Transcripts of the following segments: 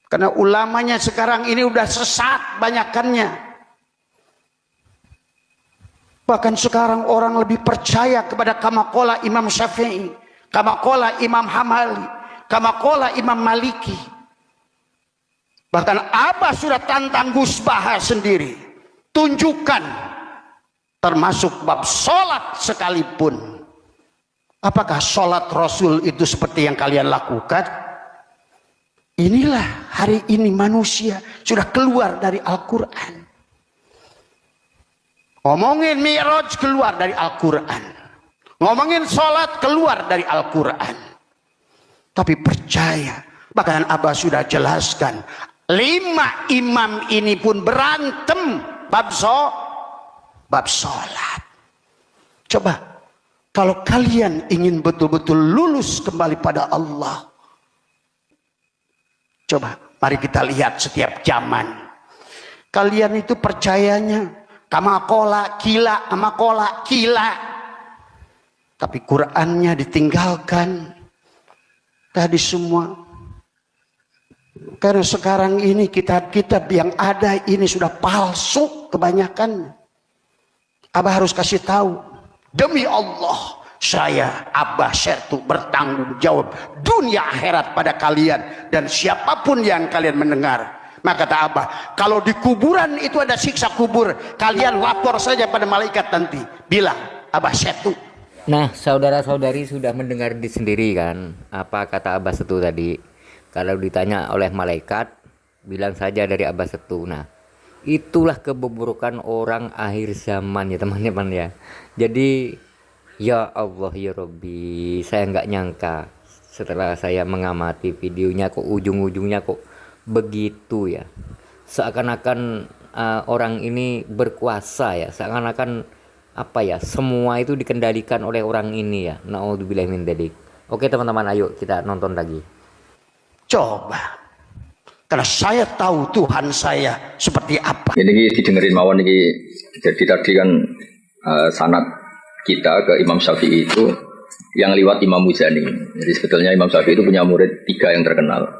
Karena ulamanya sekarang ini udah sesat banyakannya. Bahkan sekarang orang lebih percaya kepada kamakola Imam Syafi'i, kamakola Imam Hambali, kamakola Imam Maliki. Bahkan Abah sudah tantang Gus Baha sendiri. Tunjukkan, termasuk bab sholat sekalipun. Apakah sholat Rasul itu seperti yang kalian lakukan? Inilah hari ini manusia sudah keluar dari Al-Quran. Ngomongin Mi'raj keluar dari Al-Quran. Ngomongin sholat keluar dari Al-Quran. Tapi percaya, bahkan Abah sudah jelaskan, 5 imam ini pun berantem bab sholat. Coba, kalau kalian ingin betul-betul lulus kembali pada Allah, coba, mari kita lihat setiap zaman. Kalian itu percayanya kamakola kila, kamakola kila. Tapi Qur'annya ditinggalkan. Tadi semua. Karena sekarang ini kitab-kitab yang ada ini sudah palsu kebanyakan. Abah harus kasih tahu. Demi Allah, saya Abah Sertu bertanggung jawab dunia akhirat pada kalian dan siapapun yang kalian mendengar. Maka kata Abah, kalau di kuburan itu ada siksa kubur, kalian lapor saja pada malaikat nanti, bilang Abah Sertu. Nah, saudara-saudari sudah mendengar sendiri kan apa kata Abah Setu tadi. Kalau ditanya oleh malaikat, bilang saja dari Abah Setu. Nah, itulah keburukan orang akhir zaman ya teman-teman ya. Jadi ya Allah ya Robbi, saya nggak nyangka setelah saya mengamati videonya kok ujung-ujungnya kok begitu ya. Seakan-akan orang ini berkuasa ya, seakan-akan apa ya, semua itu dikendalikan oleh orang ini ya. Naudzubillah min dzalik. Oke teman-teman, ayo kita nonton lagi. Coba, karena saya tahu Tuhan saya seperti apa. Ini didengerin mawon ini. Jadi tadi kan sanad kita ke Imam Syafi'i itu yang lewat Imam Muzani. Jadi sebetulnya Imam Syafi'i itu punya murid 3 yang terkenal.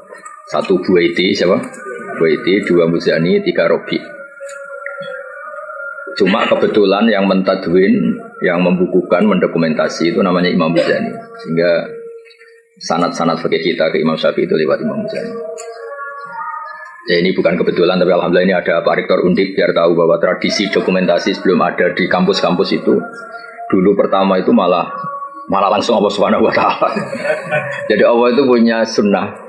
1 Buaiti, siapa? Buaiti, 2 Muzani, 3 Robi. Cuma kebetulan yang mentadwin, yang membukukan, mendokumentasi itu namanya Imam Muzani. Sehingga sanad-sanad fikih kita ke Imam Syafi'i itu lewat Imam Muzani. Ya ini bukan kebetulan, tapi alhamdulillah ini ada Pak Rektor Undip biar tahu bahwa tradisi dokumentasi sebelum ada di kampus-kampus itu dulu pertama itu malah langsung Allah Subhanahu wa taala. Jadi Allah itu punya sunnah.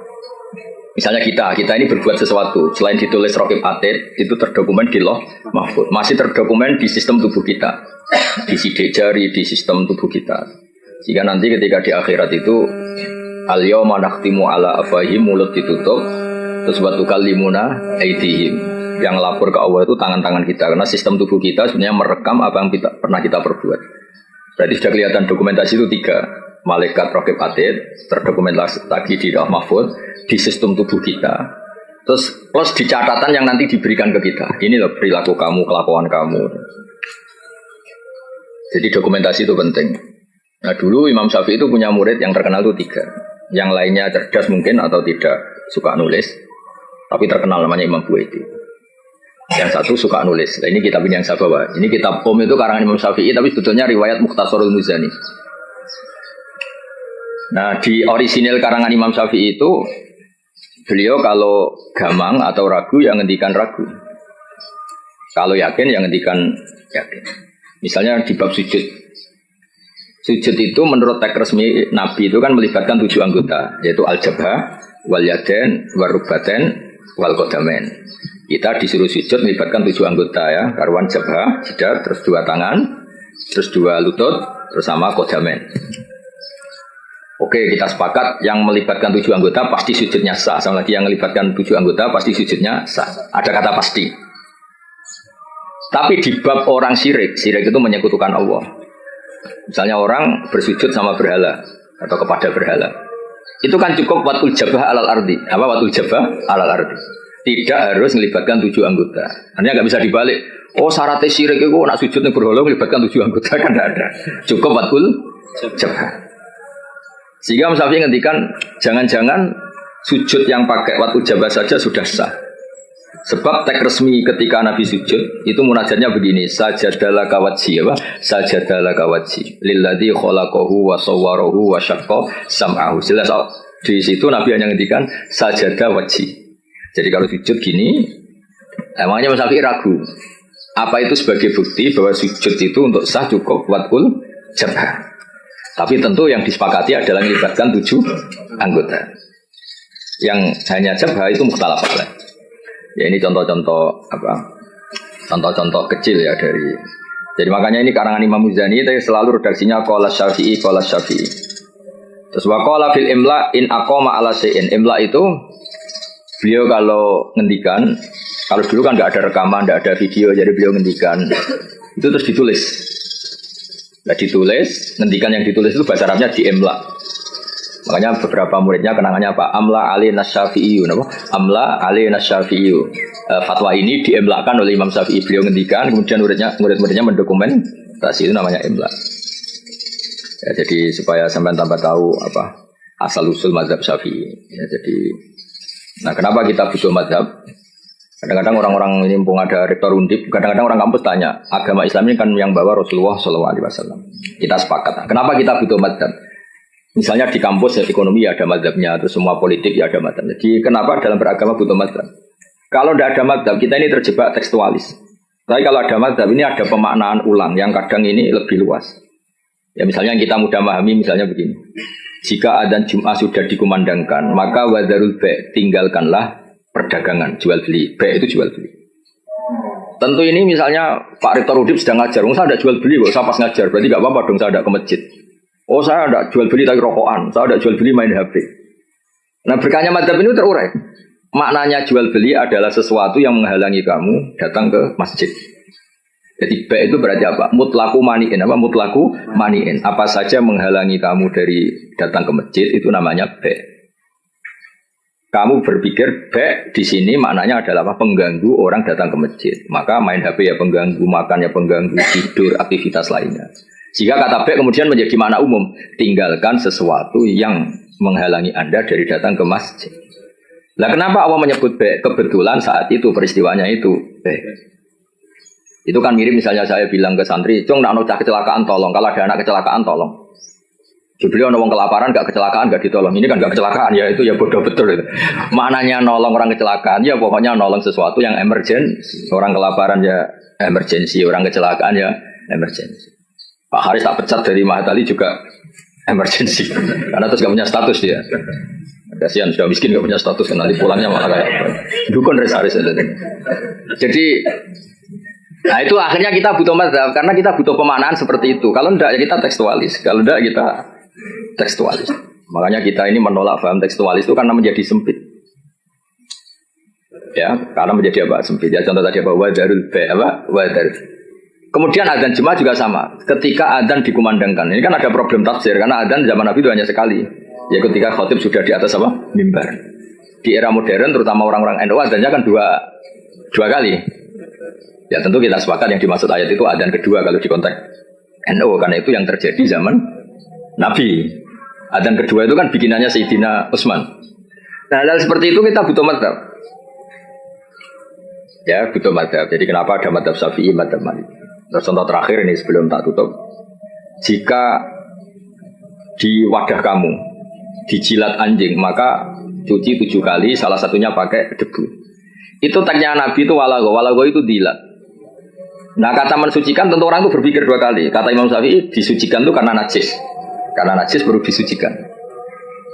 Misalnya kita ini berbuat sesuatu, selain ditulis Raqib Atid, itu terdokumen di Lauh Mahfuz. Masih terdokumen di sistem tubuh kita, di sidik jari, di sistem tubuh kita. Sehingga nanti ketika di akhirat itu al-yawma nakhtimu ala afwahihim, mulut ditutup, terus wa tukallimuna aydihim. Yang lapor ke Allah itu tangan-tangan kita, karena sistem tubuh kita sebenarnya merekam apa yang pernah kita perbuat. Berarti sudah kelihatan dokumentasi itu 3. Malaikat Raqib Atid terdokumentasi lagi di Lauh Mahfuz, di sistem tubuh kita. Terus plus di catatan yang nanti diberikan ke kita. Ini loh perilaku kamu, kelakuan kamu. Jadi dokumentasi itu penting. Nah dulu Imam Syafi'i itu punya murid yang terkenal itu 3. Yang lainnya cerdas mungkin atau tidak suka nulis, tapi terkenal namanya Imam Buaiti. Yang 1 suka nulis. Nah, ini kitab yang saya bawa. Ini kitab itu karangan Imam Syafi'i, tapi sebetulnya riwayat Mukhtasarul Muzani. Nah di orisinil karangan Imam Syafi'i itu beliau kalau gamang atau ragu yang ngendikan ragu, kalau yakin yang ngendikan yakin. Misalnya di bab sujud itu menurut teks resmi Nabi itu kan melibatkan 7 anggota, yaitu al-jabhah, wal yadain, wal rukbatain, wal qadamain. Kita disuruh sujud melibatkan 7 anggota ya, karuan jabhah, jidat, terus 2 tangan, terus 2 lutut, terus sama qadamain. Oke, kita sepakat yang melibatkan 7 anggota pasti sujudnya sah. Sama lagi yang melibatkan 7 anggota pasti sujudnya sah. Ada kata pasti. Tapi di bab orang syirik itu menyekutukan Allah. Misalnya orang bersujud sama berhala atau kepada berhala. Itu kan cukup watul jabah alal ardi. Apa watul jabah alal ardi? Tidak harus melibatkan 7 anggota. Artinya nggak bisa dibalik. Oh syaratnya syirik itu nak sujud nih berhala melibatkan 7 anggota kan tidak ada. Cukup watul jabah. Sehingga Imam Syafi'i ngendikan jangan-jangan sujud yang pakai waktu jabah saja sudah sah. Sebab teks resmi ketika Nabi sujud itu munajatnya begini, sajadalah kawatsi apa? Sajadalah kawatsi lilladzi khalaqahu wa sawwarahu wa syaqqa sam'ahu. Jelas di situ Nabi hanya ngendikan sajadah wajhi. Jadi kalau sujud gini, emangnya Mas Syafi'i ragu. Apa itu sebagai bukti bahwa sujud itu untuk sah cukup watul jabah. Tapi tentu yang disepakati adalah melibatkan 7 anggota. Yang hanya jabah itu mukhtalaf alaih. Ya ini contoh-contoh apa? Contoh-contoh kecil ya dari. Jadi makanya ini karangan Imam Muzani itu selalu redaksinya qala Syafi'i, qala Syafi'i. Terus waqala fil imla in aqama ala syai'in. Imla itu beliau kalau ngendikan, kalau dulu kan enggak ada rekaman, enggak ada video, jadi beliau ngendikan itu terus ditulis. Nah ditulis, ngendikan yang ditulis itu bahasa Arabnya di imla. Makanya beberapa muridnya kenangannya apa? Amla Ali Nasyafi'i, Amla Ali Nasyafi'i. Fatwa ini diemlakan oleh Imam Syafi'i. Beliau ngendikan, kemudian murid-muridnya mendokumentasi, itu namanya emla. Ya, jadi supaya sampai tambah tahu apa asal usul mazhab Syafi'i. Ya, jadi, nah kenapa kita butuh mazhab? Kadang-kadang orang-orang ini mumpung ada rektor undip, kadang-kadang orang kampus tanya, agama Islam ini kan yang bawa Rasulullah SAW. Kita sepakat. Kenapa kita butuh mazhab? Misalnya di kampus ya, ekonomi ya ada mazhabnya, terus semua politik ya ada mazhab. Jadi kenapa dalam beragama butuh mazhab? Kalau tidak ada mazhab, kita ini terjebak tekstualis. Tapi kalau ada mazhab, ini ada pemaknaan ulang yang kadang ini lebih luas. Ya misalnya yang kita mudah memahami misalnya begini. Jika adzan Jum'ah sudah dikumandangkan, maka wadarul bai', tinggalkanlah perdagangan, jual beli. Bai' itu jual beli. Tentu ini misalnya Pak Rektor Udip sedang ngajar, saya ada jual beli kok, saya pas ngajar, berarti nggak apa-apa dong saya ada ke masjid. Oh saya ada jual beli tapi rokokan, saya ada jual beli main HP. Nah berkahnya mazhab ini terurai. Maknanya jual beli adalah sesuatu yang menghalangi kamu datang ke masjid. Jadi bai' itu berarti apa? Mutlaku mani'in. Apa mutlaku mani'in? Apa saja menghalangi kamu dari datang ke masjid itu namanya bai'. Kamu berpikir bai' di sini maknanya adalah apa? Pengganggu orang datang ke masjid. Maka main HP ya pengganggu, makan ya pengganggu, tidur, aktivitas lainnya. Jika kata bai' kemudian menjadi makna umum, tinggalkan sesuatu yang menghalangi Anda dari datang ke masjid. Nah kenapa Allah menyebut bai'? Kebetulan saat itu peristiwanya itu bai'. Itu kan mirip misalnya saya bilang ke santri, "Cung, nak ada kecelakaan tolong. Kalau ada anak kecelakaan tolong." Beliau orang kelaparan, gak kecelakaan, gak ditolong. Ini kan gak kecelakaan, ya itu ya bodoh betul. Itu. Maknanya nolong orang kecelakaan, ya pokoknya nolong sesuatu yang emergency. Orang kelaparan ya emergency, orang kecelakaan ya emergency. Pak Haris tak pecat dari Mahatali juga emergency. Karena terus gak punya status dia. Kasihan, sudah miskin gak punya status. Nanti pulangnya malah kayak dukun Haris. Jadi, nah itu akhirnya kita butuh mazhab. Karena kita butuh pemaknaan seperti itu. Kalau enggak ya kita tekstualis. Kalau enggak kita tekstualis. Makanya kita ini menolak paham tekstualis itu karena menjadi sempit. Ya, karena menjadi apa? Sempit. Ya contoh tadi apa? Wadarul bai', apa? Wadarul. Kemudian adzan Jumat juga sama. Ketika adzan dikumandangkan, ini kan ada problem tafsir karena adzan zaman Nabi itu hanya sekali. Ya ketika khotib sudah di atas apa? Mimbar. Di era modern terutama orang-orang NU adzannya kan dua kali. Ya tentu kita sepakat yang dimaksud ayat itu adzan kedua kalau di konteks NU karena itu yang terjadi zaman Nabi. Adzan kedua itu kan bikinannya Sayyidina Utsman. Nah hal seperti itu kita butuh mazhab. Ya butuh mazhab. Jadi kenapa ada mazhab Syafi'i, mazhab Maliki. Terus contoh terakhir ini sebelum tak tutup. Jika di wadah kamu dijilat anjing, maka cuci 7 kali, salah satunya pakai debu. Itu tagnya Nabi itu walago itu dilat. Nah kata mensucikan tentu orang itu berpikir 2 kali. Kata Imam Syafi'i disucikan itu karena najis. Karena najis baru disucikan.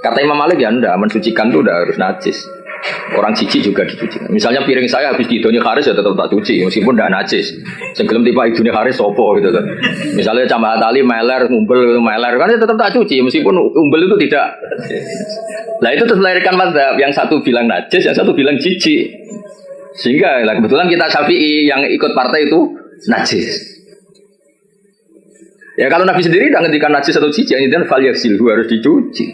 Kata Imam Malik ya enggak, mensucikan itu udah harus najis. Orang cici juga dicuci. Misalnya piring saya habis diidoni Haris ya tetap tak cuci meskipun tidak najis. Sebelum tiba idoni Haris sopo gitu kan. Misalnya Cambah Tali meler, ngumpel meler kan ya tetap tak cuci meskipun umbel itu tidak. Nah itu terus melahirkan mazhab yang satu bilang najis, yang satu bilang cici. Sehingga lah, kebetulan kita Syafi'i yang ikut partai itu najis. Ya kalau Nabi sendiri tidak ngendikan najis atau cici, yang itu fal yaghsilhu harus dicuci.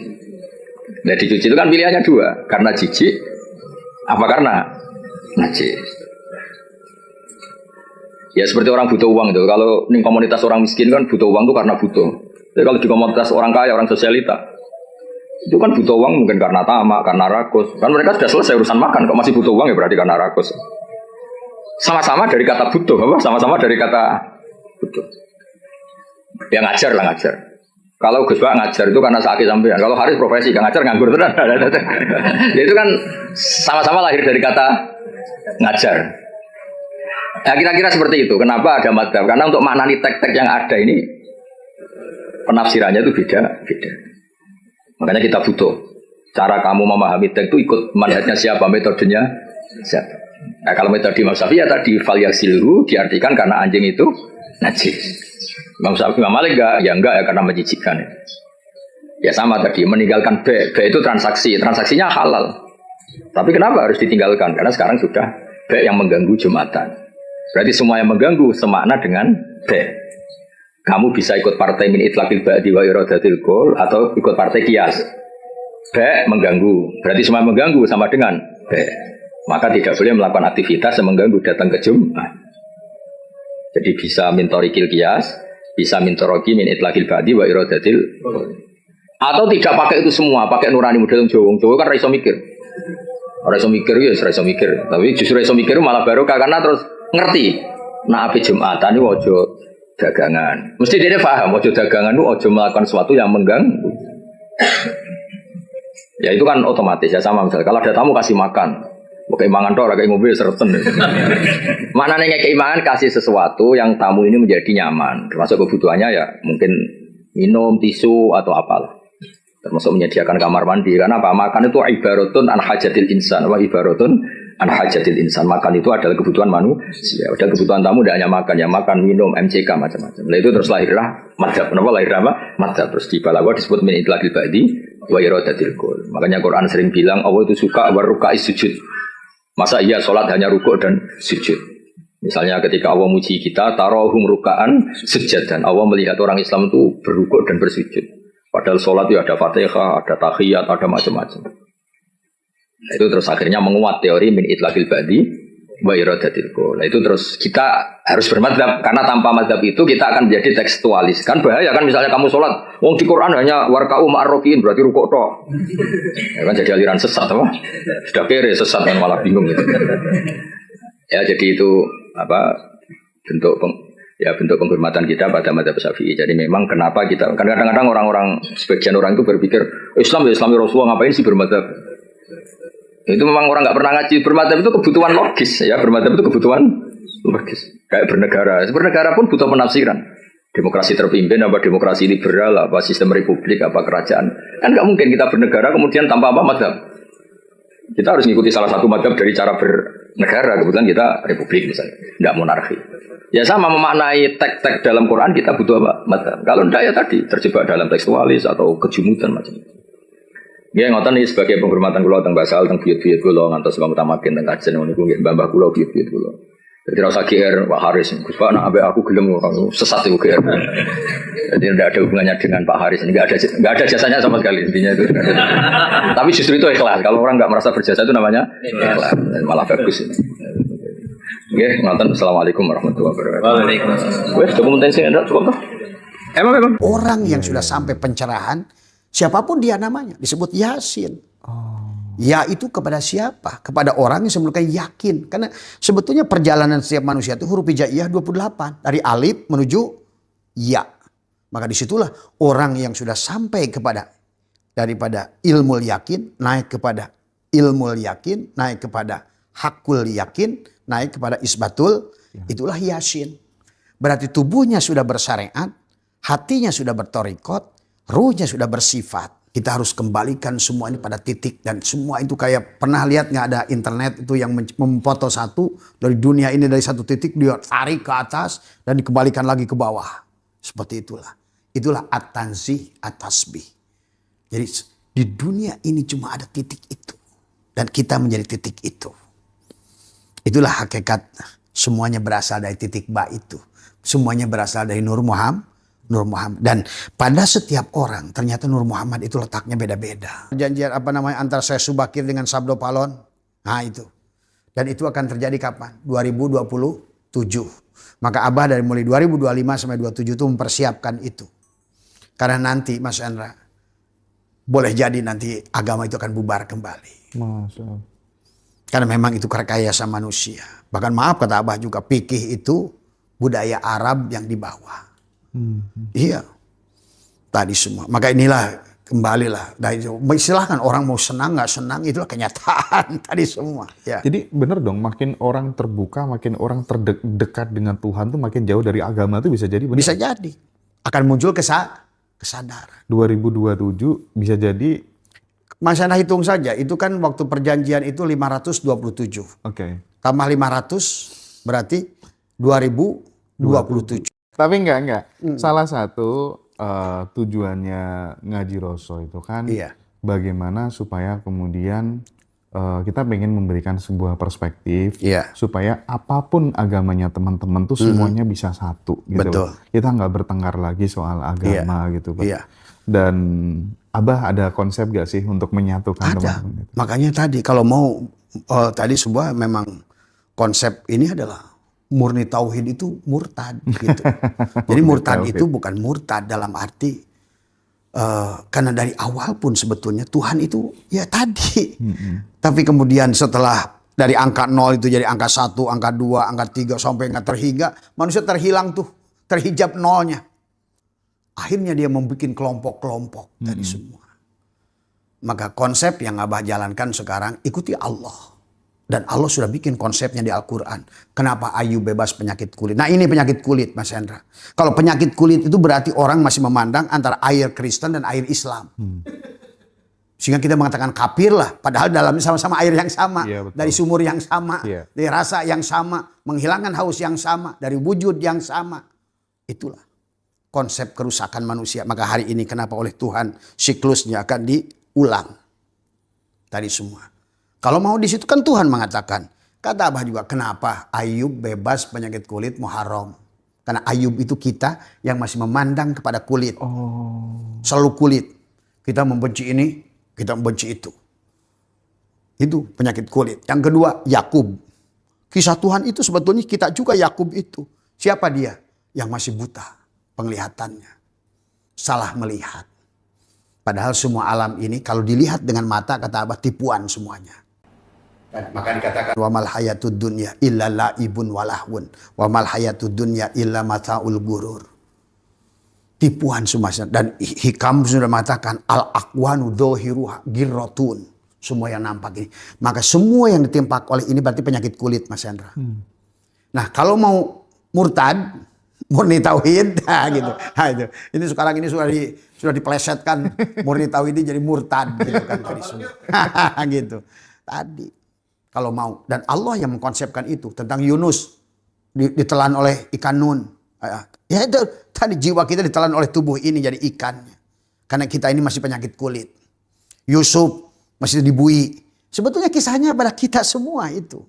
Nah dicuci itu kan pilihannya 2, karena cici apa karena najis. Ya seperti orang butuh uang itu. Kalau di komunitas orang miskin kan butuh uang itu karena butuh. Jadi kalau di komunitas orang kaya, orang sosialita, Itu kan butuh uang mungkin karena tamak, karena rakus. Kan mereka sudah selesai urusan makan, kok masih butuh uang ya berarti karena rakus. Sama-sama dari kata butuh, apa? Sama-sama dari kata butuh. Ya ngajar lah ngajar. Kalau Gus Pak ngajar itu karena sakit sampean. Kalau Haris profesi, kan ngajar nganggur tenan. Ya itu kan sama-sama lahir dari kata ngajar. Ya kira-kira seperti itu. Kenapa ada madzhab? Karena untuk maknani tek-tek yang ada ini penafsirannya itu beda. Makanya kita butuh. Cara kamu memahami tek itu ikut manhajnya siapa, metodenya siapa. Nah kalau metode Imam Syafi'i ya tadi fal yaghsilhu diartikan karena anjing itu najis. Imam Syafi'i, Imam Malik enggak ya karena menjijikkan. Ya sama tadi meninggalkan B itu transaksinya halal. Tapi kenapa harus ditinggalkan? Karena sekarang sudah B yang mengganggu Jumatan. Berarti semua yang mengganggu semakna dengan B. Kamu bisa ikut partai min itlaqil ba'di wa iradatil qul atau ikut partai qiyas. B mengganggu. Berarti semua yang mengganggu sama dengan B. Maka tidak boleh melakukan aktivitas yang mengganggu datang ke Jumat. Jadi bisa mintorikil qiyas, bisa mintoroki min itlaqil ba'di wa iradatil qul. Atau tidak pakai itu semua, pakai nurani model Jawa. Jawa kan raiso mikir. Raiso mikir ya raiso mikir. Tapi justru raiso mikir malah barokah karena terus ngerti. Nah api Jumatan itu ojo dagangan. Mesti dia paham ojo dagangan itu ojo melakukan sesuatu yang mengganggu. Ya itu kan otomatis ya sama misalnya. Kalau ada tamu kasih makan. Keimangan toh kayak mobil sereten. Maknanya keimangan kasih sesuatu yang tamu ini menjadi nyaman. Termasuk kebutuhannya ya mungkin minum, tisu atau apalah. Termasuk menyediakan kamar mandi. Karena apa? Makan itu ibaratun an hajatil insan. Wa ibaratun an hajatil insan. Makan itu adalah kebutuhan manusia. Adalah kebutuhan tamu tidak hanya makan. Ya makan, minum, MCK macam-macam. Nah itu terus lahirlah madzhab. Kenapa lahir apa? Madzhab. Terus di Balaghah disebut min itlaqil ba'di wa iradatil qul. Makanya Quran sering bilang Allah itu suka waruka'is sujud. Masa iya sholat hanya rukuk dan sujud. Misalnya ketika Allah muji kita tarohum ruka'an sujadan. Allah melihat orang Islam itu berrukuk dan bersujud. Padahal sholat itu ada fatihah, ada tahiyat, ada macam-macam. Nah, itu terus akhirnya menguat teori min itlaqil ba'di wa iradatil qul. Nah, itu terus kita harus bermadzhab karena tanpa madzhab itu kita akan menjadi tekstualis. Kan bahaya kan misalnya kamu sholat, wong di Quran hanya warka'u ma'arrokin berarti rukuk tok. Ya kan jadi aliran sesat apa? Sudah kere sesat kan malah bingung gitu. Ya jadi itu apa bentuk penghormatan kita pada madzhab Syafi'i. Jadi memang kenapa kita kan kadang-kadang orang-orang sebagian orang itu berpikir Islam ya Islami Rasulullah ngapain sih bermadzhab? Itu memang orang nggak pernah ngaji. Bermadzhab itu kebutuhan logis ya. Bermadzhab itu kebutuhan logis. Kayak bernegara. Bernegara pun butuh penafsiran. Demokrasi terpimpin apa demokrasi liberal apa sistem republik apa kerajaan. Kan nggak mungkin kita bernegara kemudian tanpa apa madzhab. Kita harus mengikuti salah satu madzhab dari cara bernegara. Kebetulan kita republik misalnya, nggak monarki. Ya sama memaknai teks-teks dalam Quran kita butuh apa? Madzhab. Kalau tidak ya tadi terjebak dalam tekstualis atau kejumudan macam-macam. Ya ngoten iki sebagai penghormatan kula teng basal teng biyut-biyut kula ngantos wong utamaken teng kajian niku nggih mbah kula biyut-biyut kula. Jadi ora usah GR Pak Haris. Gus Pak nek aku gelem kok sesat iku GR. Jadi tidak ada hubungannya dengan Pak Haris. Enggak ada jasanya sama sekali intinya itu. Tapi justru itu ikhlas. Kalau orang enggak merasa berjasa itu namanya ikhlas. Malah bagus ini. Nggih, ngoten. Assalamualaikum warahmatullahi wabarakatuh. Waalaikumsalam. Wes dokumentasi ndak cukup toh? Emang. Orang yang sudah sampai pencerahan, siapapun dia namanya, disebut Yasin. Ya itu kepada siapa? Kepada orang yang sebelumnya yakin. Karena sebetulnya perjalanan setiap manusia itu huruf hijaiyah 28. Dari alif menuju ya. Maka disitulah orang yang sudah sampai kepada daripada ilmu yakin, naik kepada ilmu yakin, naik kepada hakul yakin, naik kepada isbatul. Itulah Yasin. Berarti tubuhnya sudah bersyariat, hatinya sudah bertorikot, ruhnya sudah bersifat. Kita harus kembalikan semua ini pada titik. Dan semua itu kayak pernah lihat nggak ada internet itu yang memfoto satu dari dunia ini dari satu titik dia tarik ke atas dan dikembalikan lagi ke bawah. Seperti itulah. Itulah at-tanzih at-tasbih. Jadi di dunia ini cuma ada titik itu. Dan kita menjadi titik itu. Itulah hakikat semuanya berasal dari titik ba itu. Semuanya berasal dari Nur Muhammad. Dan pada setiap orang ternyata Nur Muhammad itu letaknya beda-beda. Perjanjian antara Syekh Subakir dengan Sabdo Palon. Nah itu. Dan itu akan terjadi kapan? 2027. Maka Abah dari mulai 2025 sampai 27 itu mempersiapkan itu. Karena nanti Mas Endra, boleh jadi nanti agama itu akan bubar kembali. Masya Allah. Karena memang itu rekayasa manusia. Bahkan maaf kata Abah juga, fikih itu budaya Arab yang dibawa. Iya. Tadi semua. Maka inilah kembalilah. Silahkan orang mau senang nggak senang, itulah kenyataan tadi semua. Ya. Jadi bener dong, makin orang terbuka, makin orang terdekat dengan Tuhan tuh makin jauh dari agama tuh bisa jadi bener. Bisa jadi. Akan muncul kesadaran. 2027 bisa jadi. Mas Anda hitung saja, itu kan waktu perjanjian itu 527. Oke. Tambah 500 berarti 2027. Tapi enggak. Salah satu tujuannya ngaji Roso itu kan Iya. bagaimana supaya kemudian kita pengen memberikan sebuah perspektif Iya. supaya apapun agamanya teman-teman tuh semuanya bisa satu gitu. Betul. Kita nggak bertengkar lagi soal agama gitu Pak. Iya. Dan Abah ada konsep gak sih untuk menyatukan Ada. teman-teman itu? Makanya tadi kalau mau tadi sebuah memang konsep ini adalah murni tauhid itu murtad gitu. Jadi murtad tauhid. itu bukan murtad dalam arti karena dari awal pun sebetulnya Tuhan itu ya tadi. Tapi kemudian setelah dari angka 0 itu jadi angka 1, angka 2, angka 3 sampai angka terhingga manusia terhilang tuh, terhijab nolnya. Akhirnya dia membuat kelompok-kelompok tadi semua. Maka konsep yang Abah jalankan sekarang, ikuti Allah. Dan Allah sudah bikin konsepnya di Al-Quran. Kenapa Ayub bebas penyakit kulit? Nah ini penyakit kulit Mas Hendra. Kalau penyakit kulit itu berarti orang masih memandang antara air Kristen dan air Islam. Sehingga kita mengatakan kafir lah. Padahal dalamnya sama-sama air yang sama. Iya, betul. Dari sumur yang sama. Iya. Dari rasa yang sama. Menghilangkan haus yang sama. Dari wujud yang sama. Itulah konsep kerusakan manusia. Maka hari ini kenapa oleh Tuhan siklusnya akan diulang. Tadi semua. Kalau mau di situ kan Tuhan mengatakan. Kata Abah juga kenapa Ayub bebas penyakit kulit Muharram. Karena Ayub itu kita yang masih memandang kepada kulit. Selalu kulit. Kita membenci ini, kita membenci itu. Itu penyakit kulit. Yang kedua Yakub. Kisah Tuhan itu sebetulnya kita juga Yakub itu. Siapa dia? Yang masih buta penglihatannya. Salah melihat. Padahal semua alam ini kalau dilihat dengan mata kata Abah tipuan semuanya. Maka dikatakan wa mal hayatud dunya illa laibun walahun wa mal hayatud dunya illa mataul gurur. Tipuan semuanya. Dan hikam sudah mengatakan al aqwanu dhahiruha girratun. Semua yang nampak ini. Maka semua yang ditimpa oleh ini berarti penyakit kulit Mas Hendra. Nah kalau mau murtad murni tauhid, nah gitu. Nah, itu. Ini sekarang ini sudah dipelesetkan murni tauhid ini jadi murtad gitu kan tadi semua. Gitu. Tadi kalau mau dan Allah yang mengkonsepkan itu tentang Yunus ditelan oleh ikan nun. Ya itu tadi jiwa kita ditelan oleh tubuh ini jadi ikannya. Karena kita ini masih penyakit kulit. Yusuf masih dibui. Sebetulnya kisahnya pada kita semua itu.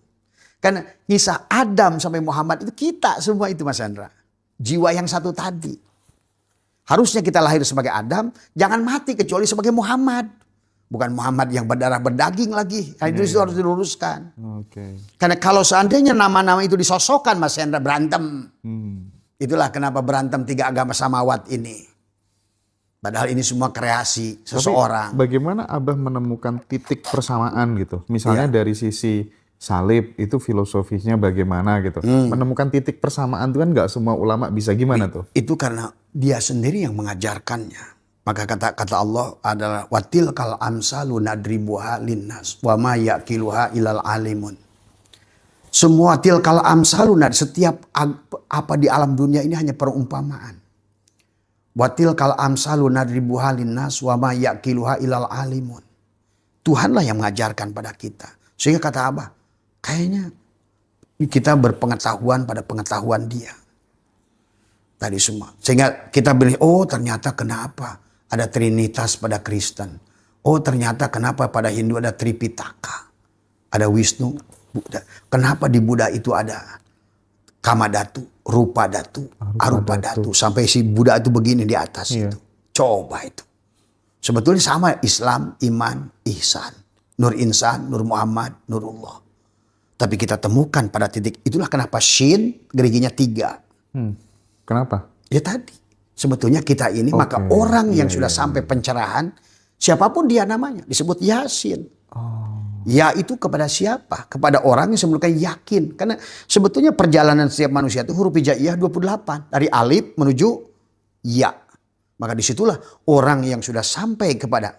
Karena kisah Adam sampai Muhammad itu kita semua itu Mas Hendra. Jiwa yang satu tadi. Harusnya kita lahir sebagai Adam, jangan mati kecuali sebagai Muhammad. Bukan Muhammad yang berdarah berdaging lagi. Nah, itu harus diluruskan. Karena kalau seandainya nama-nama itu disosokkan Mas Hendra berantem. Itulah kenapa berantem 3 agama samawat ini. Padahal ini semua kreasi seseorang. Tapi bagaimana Abah menemukan titik persamaan gitu? Misalnya dari sisi salib itu filosofisnya bagaimana gitu. Menemukan titik persamaan itu kan nggak semua ulama bisa gimana tuh? Itu karena dia sendiri yang mengajarkannya. Maka kata Allah adalah watil kal amsalu nadribuha linnas wa ma yaqiluha ilal alimun. Semua tilkal amsalu setiap apa di alam dunia ini hanya perumpamaan. Watil kal amsalu nadribuha linnas wa ma yaqiluha ilal alimun. Tuhanlah yang mengajarkan pada kita. Sehingga kata Abah, kayaknya kita berpengetahuan pada pengetahuan dia. Tadi semua. Sehingga kita bilang, oh ternyata kenapa ada Trinitas pada Kristen. Oh ternyata kenapa pada Hindu ada Tripitaka. Ada Wisnu, Buddha. Kenapa di Buddha itu ada Kamadatu, Rupa Datu, Arupa Datu. Sampai si Buddha itu begini di atas itu. Coba itu. Sebetulnya sama Islam, iman, ihsan. Nur Insan, Nur Muhammad, Nurullah. Tapi kita temukan pada titik, itulah kenapa Shin geriginya 3. Kenapa? Ya tadi. Sebetulnya kita ini, maka orang yang sudah sampai pencerahan, Siapapun dia namanya disebut Yasin. Ya itu kepada siapa? Kepada orang yang sebelumnya yakin. Karena sebetulnya perjalanan setiap manusia itu huruf hijaiyah 28. Dari alif menuju ya. Maka disitulah orang yang sudah sampai kepada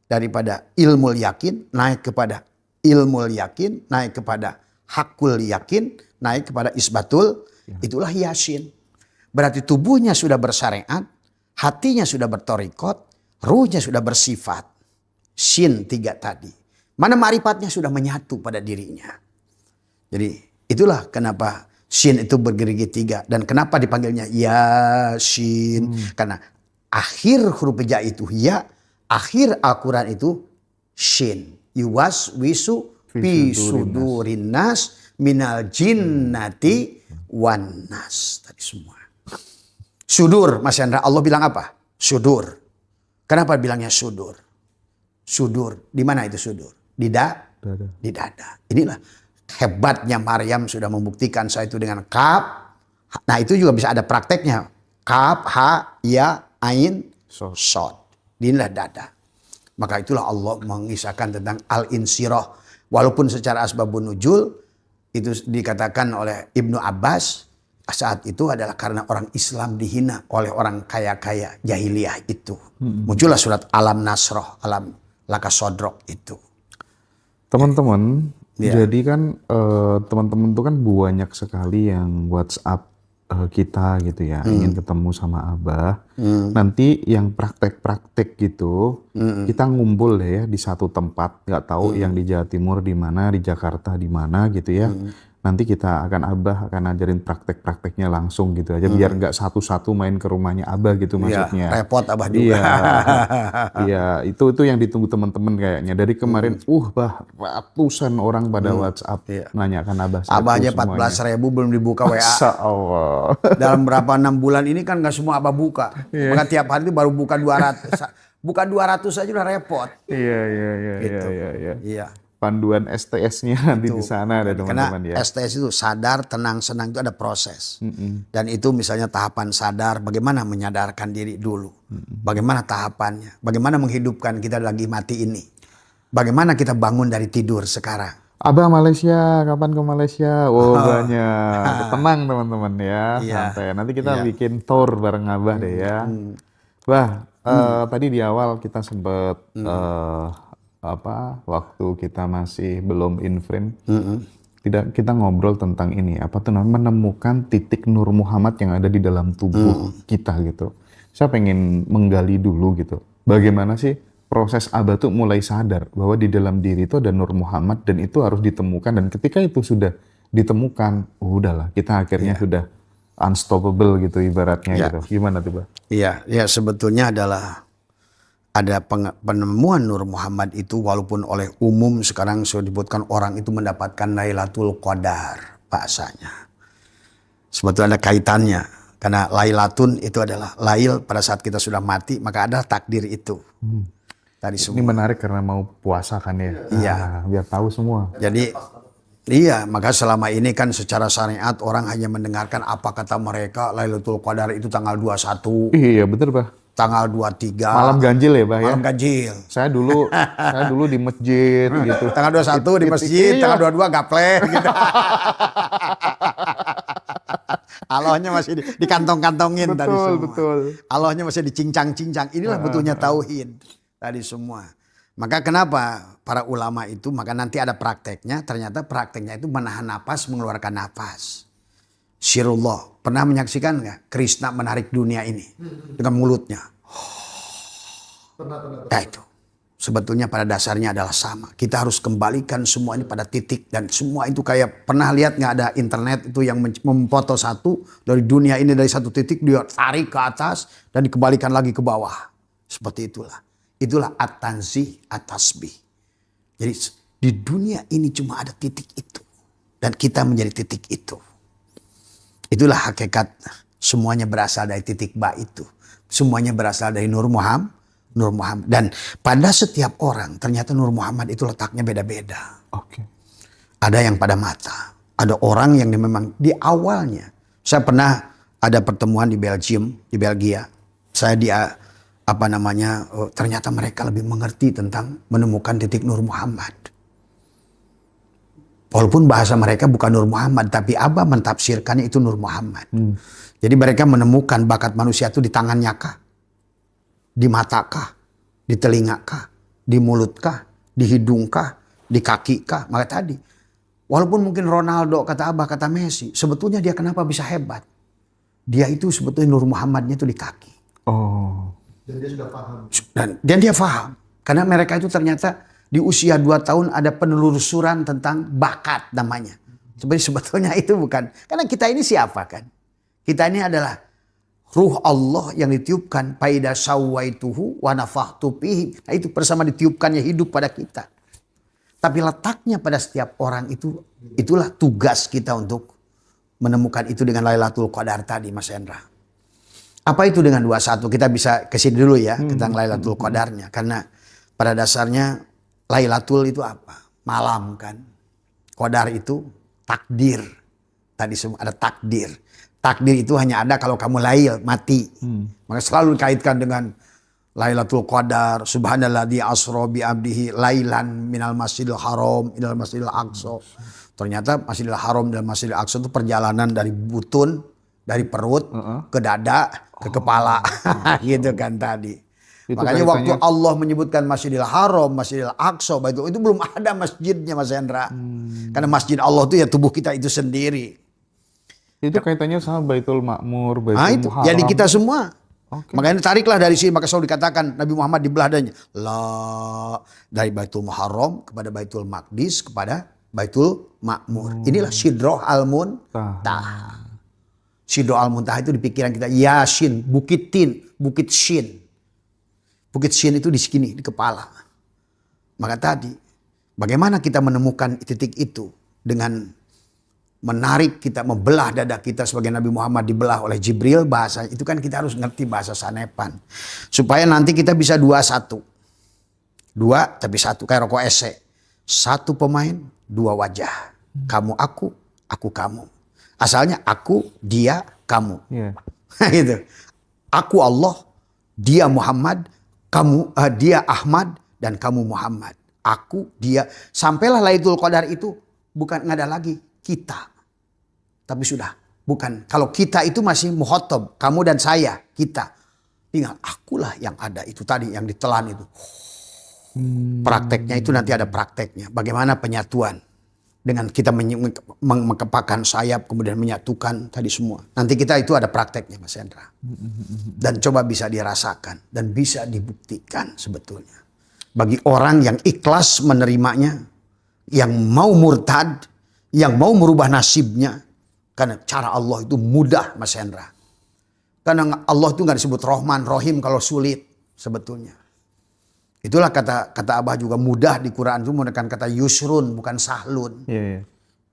daripada ilmu yakin naik kepada ilmu yakin, naik kepada hakul yakin, naik kepada isbatul, itulah Yasin. Berarti tubuhnya sudah bersyariat, hatinya sudah bertorikot, ruhnya sudah bersifat. Sin 3 tadi. Mana ma'rifatnya sudah menyatu pada dirinya. Jadi itulah kenapa Sin itu bergerigi 3. Dan kenapa dipanggilnya Yasin. Karena akhir huruf hija itu ya, akhir Al-Quran itu Shin. Yuwas wisu fi sudurin nas minal jinnati wan nas. Tadi semua. Sudur, Mas Chandra, Allah bilang apa? Sudur. Kenapa bilangnya sudur? Sudur, di mana itu sudur? Di dada. Inilah hebatnya Maryam sudah membuktikan saya itu dengan kaf. Nah itu juga bisa ada prakteknya. Kaf, ha, ya, ain, sod. Inilah dada. Maka itulah Allah mengisahkan tentang al-insirah. Walaupun secara asbabun nuzul itu dikatakan oleh Ibnu Abbas saat itu adalah karena orang Islam dihina oleh orang kaya-kaya jahiliyah itu. Muncullah surat Alam Nasroh, Alam Laka Sodrok itu. Teman-teman, jadi kan teman-teman itu kan banyak sekali yang WhatsApp kita gitu ya, ingin ketemu sama Abah. Nanti yang praktek-praktek gitu, kita ngumpul deh ya di satu tempat, nggak tahu yang di Jawa Timur di mana, di Jakarta di mana gitu ya. Nanti kita Abah akan ajarin praktek-prakteknya langsung gitu aja, biar nggak satu-satu main ke rumahnya Abah gitu maksudnya. Ya, repot Abah juga. Iya, itu yang ditunggu teman-teman kayaknya. Dari kemarin, Bah, ratusan orang pada WhatsApp nanyakan Abah. Abah aja 14.000 belum dibuka WA. Masya Allah. Dalam berapa 6 bulan ini kan nggak semua Abah buka. Maka tiap hari itu baru buka 200. Buka 200 aja udah repot. Iya. Panduan STS-nya nanti di sana ada teman-teman ya. Karena STS itu sadar, tenang, senang itu ada proses. Dan itu misalnya tahapan sadar, bagaimana menyadarkan diri dulu. Bagaimana tahapannya, bagaimana menghidupkan kita lagi mati ini. Bagaimana kita bangun dari tidur sekarang. Abah Malaysia, kapan ke Malaysia? Banyak. Tenang teman-teman ya, santai. Nanti kita bikin tour bareng Abah deh ya. Bah, tadi di awal kita sempat waktu kita masih belum in frame, kita ngobrol tentang ini, menemukan titik Nur Muhammad yang ada di dalam tubuh kita gitu. Saya pengen menggali dulu gitu, bagaimana sih proses Abah tuh mulai sadar bahwa di dalam diri itu ada Nur Muhammad dan itu harus ditemukan, dan ketika itu sudah ditemukan, udahlah kita akhirnya sudah unstoppable gitu ibaratnya gitu. Gimana tuh Bah? Iya, sebetulnya adalah ada penemuan Nur Muhammad itu walaupun oleh umum sekarang sudah disebutkan orang itu mendapatkan Lailatul Qadar bahasanya. Sebetulnya ada kaitannya karena Lailatun itu adalah lail pada saat kita sudah mati, maka ada takdir itu. Tadi semua. Ini menarik karena mau puasa kan ya. Iya. Biar tahu semua. Jadi maka selama ini kan secara syariat orang hanya mendengarkan apa kata mereka Lailatul Qadar itu tanggal 21. Iya betul Bah. Tanggal 23. Malam ganjil ya Bah ya? Malam ganjil. Saya dulu di masjid gitu. Tanggal 21 di masjid, tanggal 22 gaplek gitu. Allahnya masih dikantong-kantongin tadi semua. Betul. Allahnya masih dicincang-cincang. Inilah betulnya tauhid tadi semua. Maka kenapa para ulama itu, maka nanti ada prakteknya, ternyata prakteknya itu menahan napas, mengeluarkan napas. Syirullah, pernah menyaksikan nggak Krishna menarik dunia ini dengan mulutnya? Nah itu, sebetulnya pada dasarnya adalah sama. Kita harus kembalikan semua ini pada titik, dan semua itu kayak pernah lihat nggak ada internet itu yang memfoto satu dari dunia ini dari satu titik dia tarik ke atas dan dikembalikan lagi ke bawah. Seperti itulah. Itulah at-tanzih, at-tasbih. Jadi di dunia ini cuma ada titik itu dan kita menjadi titik itu. Itulah hakikat, semuanya berasal dari titik ba itu. Semuanya berasal dari Nur Muhammad. Dan pada setiap orang ternyata Nur Muhammad itu letaknya beda-beda. Oke. Ada yang pada mata. Ada orang yang memang di awalnya. Saya pernah ada pertemuan di Belgia. Saya ternyata mereka lebih mengerti tentang menemukan titik Nur Muhammad. Walaupun bahasa mereka bukan Nur Muhammad, tapi Abah mentafsirkannya itu Nur Muhammad. Jadi mereka menemukan bakat manusia itu di tangannya kah? Di mata kah? Di telinga kah? Di mulut kah? Di hidung kah? Di kaki kah? Maka tadi, walaupun mungkin Ronaldo, kata Abah, kata Messi, sebetulnya dia kenapa bisa hebat? Dia itu sebetulnya Nur Muhammadnya itu di kaki. Oh. Dan dia sudah paham. Dan dia paham. Karena mereka itu ternyata di usia 2 tahun ada penelusuran tentang bakat namanya. Sebetulnya itu bukan. Karena kita ini siapa kan? Kita ini adalah ruh Allah yang ditiupkan. Faida sawaituhu wa nafakhtu fihi. Nah, itu bersama ditiupkannya hidup pada kita. Tapi letaknya pada setiap orang itu, itulah tugas kita untuk menemukan itu dengan Lailatul Qadar tadi, Mas Hendra. Apa itu dengan 21? Kita bisa kesini dulu ya tentang Lailatul Qadarnya. Karena pada dasarnya Lailatul itu apa? Malam kan. Qadar itu takdir. Tadi semua ada takdir. Takdir itu hanya ada kalau kamu lail, mati. Maka selalu dikaitkan dengan Lailatul Qadar. Subhanalladzi asra bi abdihi lailan minal masjidil haram ilal masjidil aqsa. Ternyata Masjidil Haram dan Masjidil Aqsa itu perjalanan dari butun, dari perut ke dada, ke kepala. Gitu kan tadi. Itu makanya waktu Allah menyebutkan Masjidil Haram, Masjidil Aqsa, itu belum ada masjidnya, Mas Hendra. Karena masjid Allah itu ya tubuh kita itu sendiri. Itu kaitannya sama Baitul Ma'mur, Baitul Muharram. Jadi kita semua. Okay. Makanya tariklah dari sini, maka selalu dikatakan Nabi Muhammad dibelah dadanya. Dari Baitul Muharram kepada Baitul Maqdis kepada Baitul Ma'mur. Inilah Sidroh Al-Muntah. Sidroh Al-Muntah itu di pikiran kita. Yasin, Bukit Tin, Bukit Shin. Bukit Shin itu di sini, di kepala. Maka tadi, bagaimana kita menemukan titik itu dengan menarik kita, membelah dada kita sebagai Nabi Muhammad dibelah oleh Jibril bahasa. Itu kan kita harus ngerti bahasa sanepan. Supaya nanti kita bisa 2-1. 2 tapi 1, kayak rokok ese. 1 pemain, 2 wajah. Kamu aku kamu. Asalnya aku, dia, kamu. Yeah. Gitu. Aku Allah, dia Muhammad, kamu, dia Ahmad, dan kamu Muhammad. Aku, dia. Sampailah Lailatul Qadar itu bukan nggak ada lagi kita. Tapi sudah. Bukan. Kalau kita itu masih muhotob. Kamu dan saya. Kita. Tinggal akulah yang ada. Itu tadi yang ditelan itu. Prakteknya itu nanti ada prakteknya. Bagaimana penyatuan. Dengan kita mengepakkan sayap. Kemudian menyatukan tadi semua. Nanti kita itu ada prakteknya, Mas Hendra. Dan coba bisa dirasakan. Dan bisa dibuktikan sebetulnya. Bagi orang yang ikhlas menerimanya. Yang mau murtad. Yang mau merubah nasibnya. Karena cara Allah itu mudah, Mas Hendra. Karena Allah itu gak disebut Rahman, Rahim kalau sulit sebetulnya. Itulah kata Abah juga mudah di Quran itu menggunakan kata yusrun bukan sahlun. Yeah.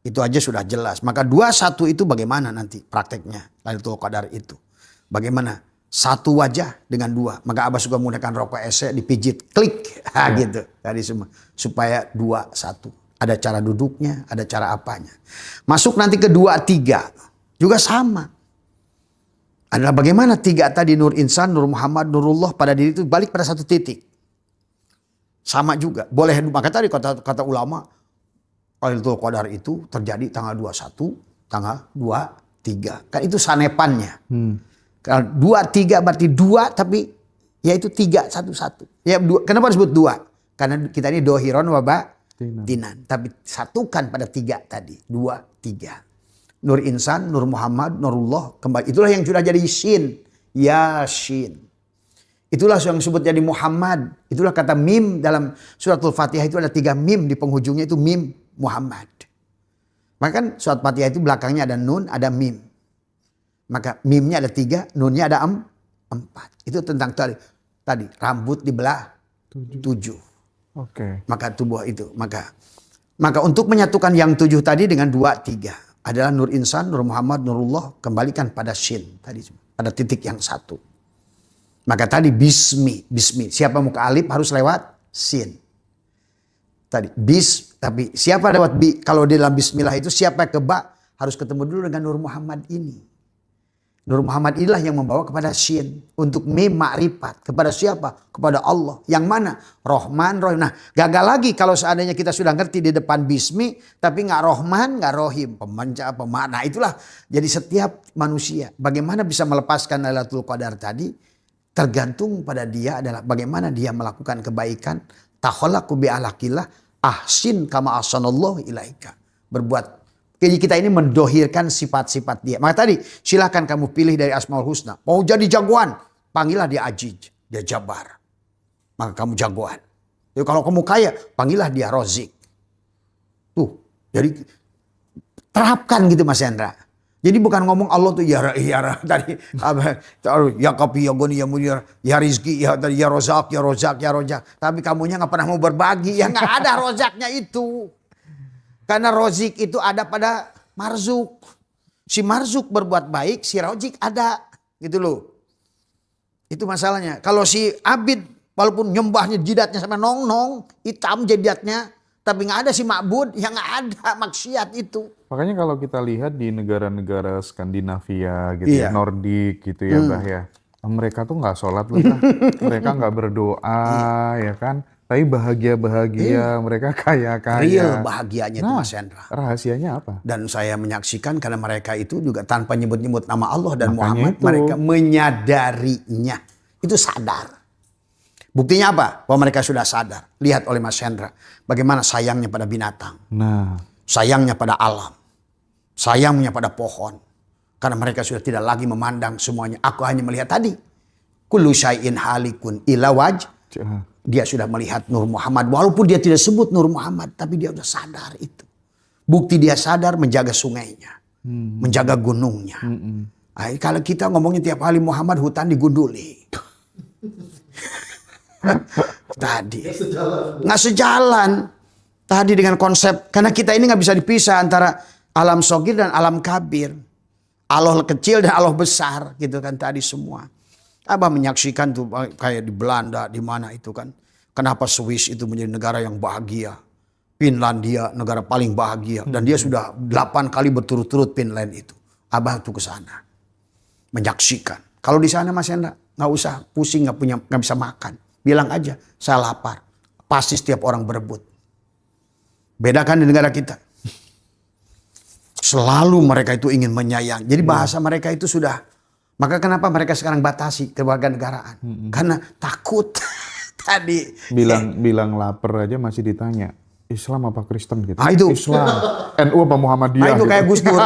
Itu aja sudah jelas. Maka 2-1 itu bagaimana nanti prakteknya Lailatul Qadar itu. Bagaimana? 1 wajah dengan 2. Maka Abah juga menggunakan rokok ese dipijit klik gitu tadi semua supaya 2-1. Ada cara duduknya, ada cara apanya. Masuk nanti ke 2-3 juga sama. Adalah bagaimana 3 tadi Nur Insan, Nur Muhammad, Nurullah pada diri itu balik pada 1 titik. Sama juga. Boleh, maka tadi kata ulama Lailatul Qadar itu terjadi tanggal 21, tanggal 23. Kan itu sanepannya. Kalau 2-3 berarti 2 tapi ya itu 3-1-1. Ya, kenapa disebut 2? Karena kita ini dohiron wabah tinan. Tapi satukan pada 3 tadi. 2-3. Nur Insan, Nur Muhammad, Nurullah kembali. Itulah yang sudah jadi Shin. Yasin. Itulah yang disebut jadi Muhammad. Itulah kata mim dalam suratul Fatihah itu ada 3 mim di penghujungnya itu mim Muhammad. Maka kan surat Fatihah itu belakangnya ada nun, ada mim. Maka mimnya ada 3, nunnya ada 4. Itu tentang tadi rambut dibelah 7. Oke. Maka tubuh itu. Maka untuk menyatukan yang 7 tadi dengan 2-3 adalah Nur Insan, Nur Muhammad, Nurullah kembalikan pada Shin tadi pada titik yang 1. Maka tadi bismi. Siapa muka alif harus lewat sin. Tadi tapi siapa lewat bi? Kalau di dalam bismillah itu siapa ke ba harus ketemu dulu dengan Nur Muhammad ini. Nur Muhammad inilah yang membawa kepada syin. Untuk mim ma'rifat. Kepada siapa? Kepada Allah. Yang mana? Rohman, Rohim. Nah gagal lagi kalau seandainya kita sudah ngerti di depan bismi. Tapi nggak Rohman, nggak Rohim. Pemanca, pemakna. Itulah. Jadi setiap manusia. Bagaimana bisa melepaskan Lailatul Qadar tadi? Tergantung pada dia adalah bagaimana dia melakukan kebaikan. Takhalaqu bi'alaqillah. Ahsin kama ahsanallahu ilaika. Berbuat. Jadi kita ini mendohirkan sifat-sifat dia. Maka tadi silahkan kamu pilih dari Asmaul Husna. Mau jadi jagoan, panggillah dia Ajiz, dia Jabar. Maka kamu jagoan. Jadi kalau kamu kaya, panggillah dia Rozik. Tuh, jadi terapkan gitu Mas Hendra. Jadi bukan ngomong Allah tuh ya tadi ya Kafi ya Goni ya Munir ya Rizki ya Rozak ya Rozak ya Rozak. Tapi kamunya nggak pernah mau berbagi. Ya nggak ada rozaknya itu. Karena rozik itu ada pada marzuk. Si marzuk berbuat baik, si rozik ada. Gitu loh. Itu masalahnya. Kalau si abid, walaupun nyembahnya jidatnya sama nong-nong, hitam jidatnya. Tapi gak ada si ma'bud, yang gak ada maksiat itu. Makanya kalau kita lihat di negara-negara Skandinavia gitu ya, Nordik gitu ya Mbah ya. Mereka tuh gak sholat loh Mbah. Mereka gak berdoa ya kan. Tapi bahagia-bahagia, mereka kaya-kaya. Real bahagianya itu Nah, Mas Hendra. rahasianya apa? Dan saya menyaksikan karena mereka itu juga tanpa nyebut-nyebut nama Allah dan Makanya Muhammad. itu. Mereka menyadarinya. Itu sadar. Buktinya apa? Bahwa mereka sudah sadar. Lihat oleh Mas Hendra. Bagaimana sayangnya pada binatang. Nah, Sayangnya pada alam. Sayangnya pada pohon. Karena mereka sudah tidak lagi memandang semuanya. Aku hanya melihat tadi. Kullu syai'in halikun ila wajh. Dia sudah melihat Nur Muhammad. Walaupun dia tidak sebut Nur Muhammad. Tapi dia sudah sadar itu. Bukti dia sadar menjaga sungainya. Menjaga gunungnya. Nah, kalau kita ngomongnya tiap hari Muhammad hutan digunduli. Tadi. Nggak sejalan. Tadi dengan konsep. Karena kita ini nggak bisa dipisah antara alam sogir dan alam kabir. Allah kecil dan Allah besar. Gitu kan tadi semua. Abah menyaksikan tuh kayak di Belanda, di mana itu kan. Kenapa Swiss itu menjadi negara yang bahagia. Finlandia negara paling bahagia. Dan dia sudah 8 kali berturut-turut Finland itu. Abah tuh ke sana. Menyaksikan. Kalau di sana Mas Hendra, nggak usah pusing, nggak bisa makan. Bilang aja, saya lapar. Pasti setiap orang berebut. Bedakan di negara kita. Selalu mereka itu ingin menyayangi. Jadi bahasa mereka itu sudah. Maka kenapa mereka sekarang batasi kewarganegaraan? Karena takut. Tadi. bilang lapar aja masih ditanya. Islam apa Kristen gitu? Ah, itu. Islam. NU apa Muhammadiyah? Nah itu gitu. kayak Gus Dur.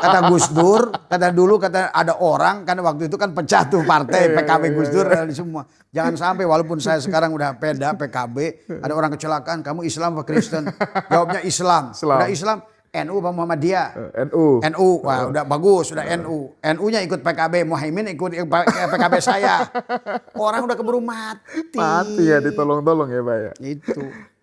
Kata Gus Dur, kata ada orang, kan waktu itu kan pecah tuh partai PKB Gus Dur dan semua. Jangan sampai walaupun saya sekarang udah peda PKB, ada orang kecelakaan, kamu Islam apa Kristen? Jawabnya Islam. Udah Islam, NU apa Muhammadiyah? NU. Wah, udah bagus, udah NU. NU-nya ikut PKB, Muhaimin ikut PKB saya. Orang udah keburu mati. Mati ya, ditolong-tolong ya Pak ya. Itu.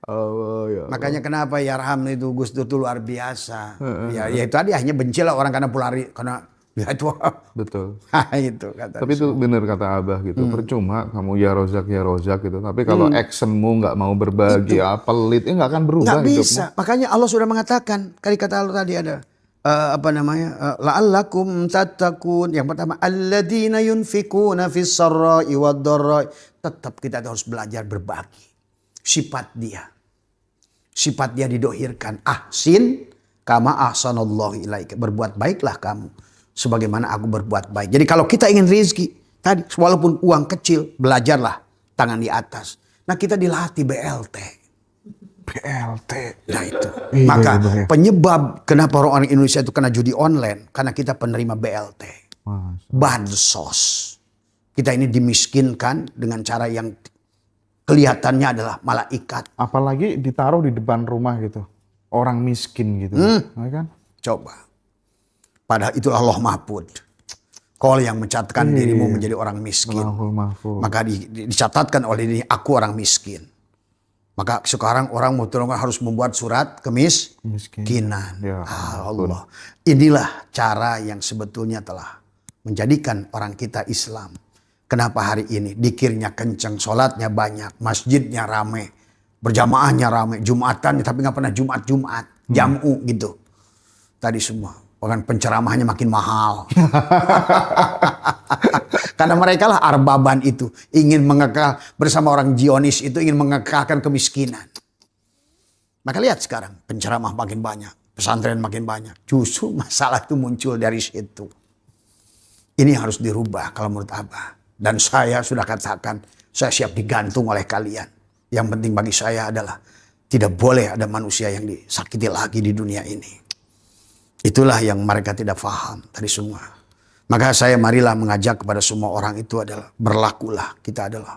Oh, ya. Makanya kenapa Yarham itu Gus Dur itu luar biasa. Ya itu tadi hanya benci lah orang karena karena ya itu. Betul. Itu kata. Tapi itu benar kata Abah gitu. Percuma kamu ya rozak gitu. Tapi kalau actionmu nggak mau berbagi, pelit, nggak akan berubah Nggak hidupmu. bisa. Makanya Allah sudah mengatakan. Kali kata Allah tadi ada. La'allakum tattaqun. Yang pertama. Alladzina yunfikuna fis sarra'i wad dharra'i. Tetap kita harus belajar berbagi. Sifat dia. Sifat dia didohirkan. Ahsin kama ahsanallahu ilaika. Berbuat baiklah kamu. Sebagaimana aku berbuat baik. Jadi kalau kita ingin rezeki. Tadi walaupun uang kecil. Belajarlah tangan di atas. Nah kita dilatih BLT. BLT. Nah itu. Iya, Maka iya. penyebab kenapa orang Indonesia itu kena judi online. Karena kita penerima BLT. Bansos. Kita ini dimiskinkan dengan cara yang kelihatannya adalah malaikat. Apalagi ditaruh di depan rumah gitu. Orang miskin gitu. Ya kan? Coba. Padahal itulah Allah Mahfud. Kau yang mencatatkan dirimu menjadi orang miskin. Allahul mahfuz. Maka dicatatkan oleh diri aku orang miskin. Maka sekarang orang harus membuat surat kemiskinan. Ya, Allah. Inilah cara yang sebetulnya telah menjadikan orang kita Islam. Kenapa hari ini dikirnya kenceng, sholatnya banyak, masjidnya rame, berjamaahnya rame, Jumatannya tapi nggak pernah Jumat, Jam'u gitu. Tadi semua. Bahkan penceramahnya makin mahal. Karena mereka lah arbaban itu. Ingin mengekal bersama orang Zionis itu ingin mengekalkan kemiskinan. Maka lihat sekarang penceramah makin banyak. Pesantren makin banyak. Justru masalah itu muncul dari situ. Ini harus dirubah kalau menurut Abah. Dan saya sudah katakan saya siap digantung oleh kalian. Yang penting bagi saya adalah tidak boleh ada manusia yang disakiti lagi di dunia ini. Itulah yang mereka tidak paham tadi semua. Maka saya marilah mengajak kepada semua orang itu adalah berlakulah kita adalah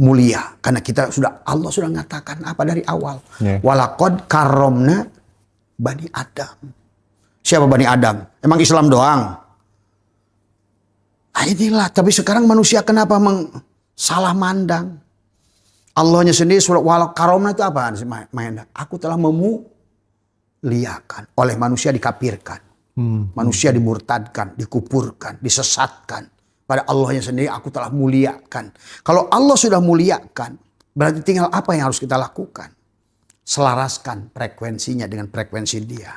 mulia. Karena kita Allah sudah mengatakan apa dari awal. Walaqad karomna Bani Adam. Siapa Bani Adam? Emang Islam doang? Nah inilah. Tapi sekarang manusia kenapa salah mandang? Allahnya sendiri walaqad karomna itu apa? Aku telah liakan oleh manusia dikafirkan, manusia dimurtadkan, dikupurkan, disesatkan. Pada Allahnya sendiri aku telah muliakan. Kalau Allah sudah muliakan, berarti tinggal apa yang harus kita lakukan? Selaraskan frekuensinya dengan frekuensi Dia.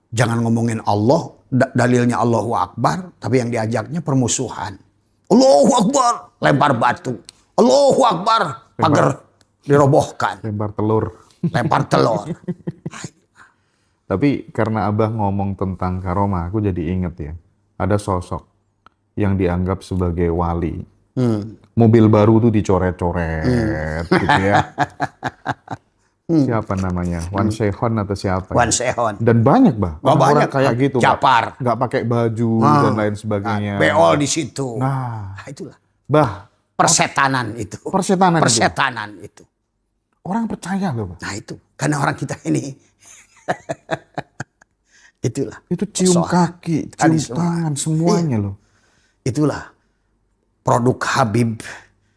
Jangan ngomongin Allah, dalilnya Allahu Akbar, tapi yang diajaknya permusuhan. Allahu Akbar, lempar batu. Allahu Akbar, pagar dirobohkan. Lempar telur. Tapi karena Abah ngomong tentang karomah, aku jadi inget ya. Ada sosok yang dianggap sebagai wali. Mobil baru tuh dicoret-coret gitu ya. Siapa namanya? Wan Sehon atau siapa? Wan Sehon. Dan banyak bah. Banyak kayak gitu. Japar. Nggak pakai baju dan lain sebagainya. Beol di situ. Nah itulah. Bah. Persetanan itu. Persetanan itu. Orang percaya loh bah. Nah itu. Karena orang kita ini. Itulah. Itu cium kaki, cium tangan, semuanya loh. Itulah produk Habib.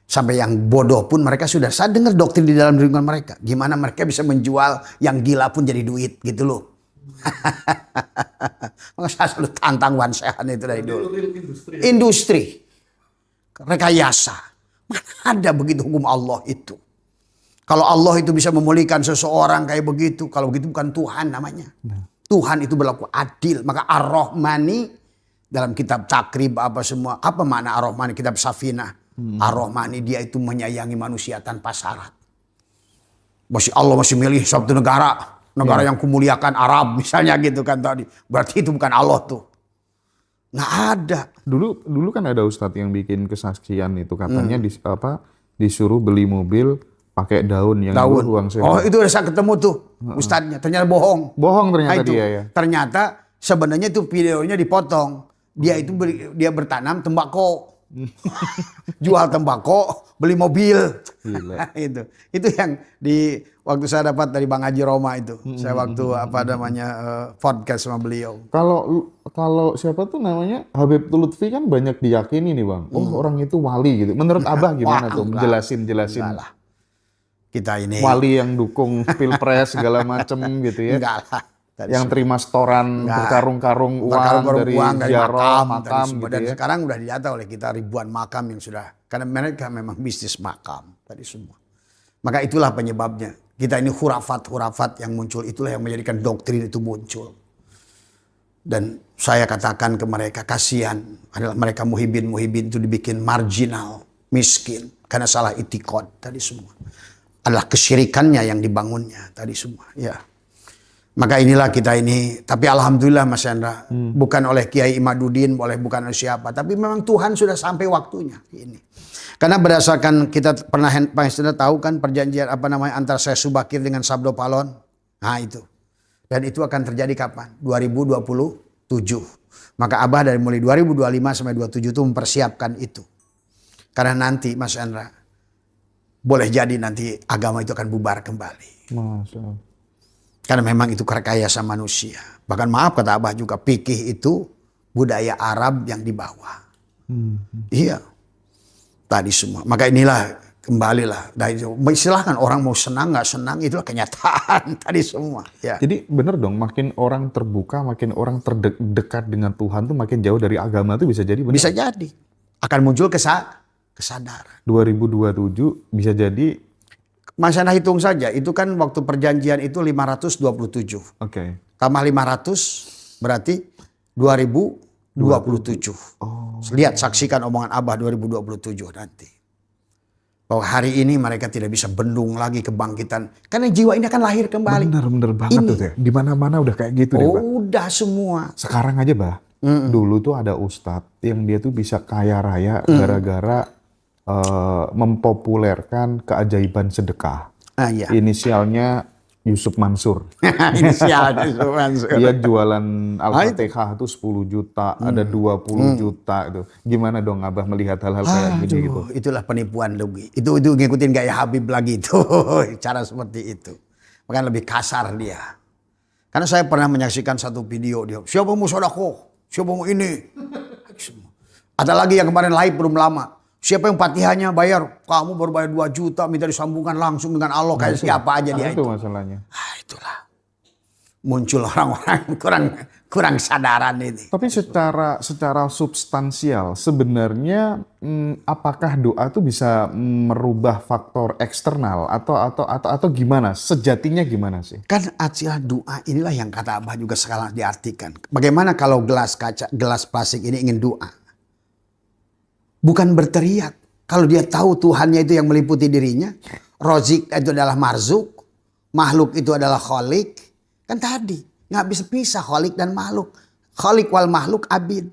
Sampai yang bodoh pun mereka sudah. Saya dengar doktrin di dalam lingkungan mereka. Gimana mereka bisa menjual yang gila pun jadi duit gitu loh. Maka saya selalu tantang Wan Sehan itu dari dulu. Industri. Rekayasa. Mana ada begitu hukum Allah itu. Kalau Allah itu bisa memulihkan seseorang kayak begitu. Kalau begitu bukan Tuhan namanya. Tuhan itu berlaku adil. Maka Ar-Rahmani dalam kitab Takrib apa semua. Apa makna Ar-Rahmani? Kitab Safinah. Ar-Rahmani dia itu menyayangi manusia tanpa syarat. Allah masih milih suatu negara. Negara yang kumuliakan Arab misalnya gitu kan tadi. Berarti itu bukan Allah tuh. Nggak ada. Dulu kan ada ustadz yang bikin kesaksian itu. Katanya disuruh beli mobil pakai daun yang uang sewa. Oh itu udah saya ketemu tuh ustadznya. Ternyata bohong. Bohong ternyata itu. Dia ya. Ternyata sebenarnya itu videonya dipotong. Dia itu dia bertanam tembakau. Jual tembakau, beli mobil. Itu yang waktu saya dapat dari Bang Haji Roma itu. Saya waktu podcast sama beliau. Kalau siapa tuh namanya Habib Lutfi kan banyak diyakini nih Bang. Oh orang itu wali gitu. Menurut Abah gimana tuh? Jelasin. Kita ini wali yang dukung pilpres segala macem gitu ya. Enggak lah. Yang terima setoran berkarung-karung uang dari makam gitu dan ya. Sekarang udah didata oleh kita ribuan makam yang sudah. Karena mereka memang bisnis makam tadi semua. Maka itulah penyebabnya. Kita ini hurafat yang muncul. Itulah yang menjadikan doktrin itu muncul. Dan saya katakan ke mereka kasihan. Adalah mereka muhibin itu dibikin marginal. Miskin. Karena salah itikad tadi semua. Adalah kesyirikannya yang dibangunnya tadi semua. Ya. Maka inilah kita ini. Tapi alhamdulillah Mas Hendra. Bukan oleh Kiai Imaduddin. Bukan oleh siapa. Tapi memang Tuhan sudah sampai waktunya. Ini. Karena berdasarkan kita pernah Pak Hendra tahu kan. Perjanjian antara Syekh Subakir dengan Sabdo Palon. Nah itu. Dan itu akan terjadi kapan? 2027. Maka Abah dari mulai 2025 sampai 2027 itu mempersiapkan itu. Karena nanti Mas Hendra. Boleh jadi nanti agama itu akan bubar kembali. Masya Allah. Karena memang itu rekayasa manusia. Bahkan maaf kata Abah juga. Fikih itu budaya Arab yang dibawa. Iya. Tadi semua. Maka inilah kembalilah. Silahkan orang mau senang gak senang. Itulah kenyataan tadi semua. Ya. Jadi benar dong. Makin orang terbuka. Makin orang terdekat dengan Tuhan tuh makin jauh dari agama tuh bisa jadi benar. Bisa jadi. Akan muncul kesadaran. 2027 bisa jadi. Mas Anda hitung saja, itu kan waktu perjanjian itu 527. Oke. Tambah 500, berarti 2027. Lihat, saksikan omongan Abah 2027 nanti. Bahwa hari ini mereka tidak bisa bendung lagi kebangkitan. Karena jiwa ini akan lahir kembali. Bener banget Ini. tuh ya. Di mana-mana udah kayak gitu deh, Pak. Udah semua. Sekarang aja, Bah. Dulu tuh ada ustadz yang dia tuh bisa kaya raya gara-gara mempopulerkan keajaiban sedekah. Iya. Inisialnya Yusuf Mansur. Inisialnya Yusuf Mansur. Dia jualan Al-Fatihah tuh 10 juta, ada 20 juta itu. Gimana dong Abah melihat hal-hal kayak gini gitu? Itulah penipuan Lugi. Itu ngikutin gaya Habib lagi itu. Cara seperti itu. Makanya lebih kasar dia. Karena saya pernah menyaksikan satu video dia. Siapa mau sodako? Siapa mau ini? Ada lagi yang kemarin live belum lama. Siapa yang Fatihahnya bayar? Kamu baru bayar 2 juta, minta disambungkan langsung dengan Allah. Kayak siapa aja dia itu. Itu masalahnya. Itulah. Muncul orang-orang kurang sadaran ini. Tapi secara substansial sebenarnya apakah doa itu bisa merubah faktor eksternal atau gimana? Sejatinya gimana sih? Kan artinya doa inilah yang kata Abah juga sekarang diartikan. Bagaimana kalau gelas kaca, gelas plastik ini ingin doa? Bukan berteriak. Kalau dia tahu Tuhannya itu yang meliputi dirinya. Rozik itu adalah marzuk. Makhluk itu adalah kholik. Kan tadi. Nggak bisa pisah kholik dan makhluk. Kholik wal makhluk abid.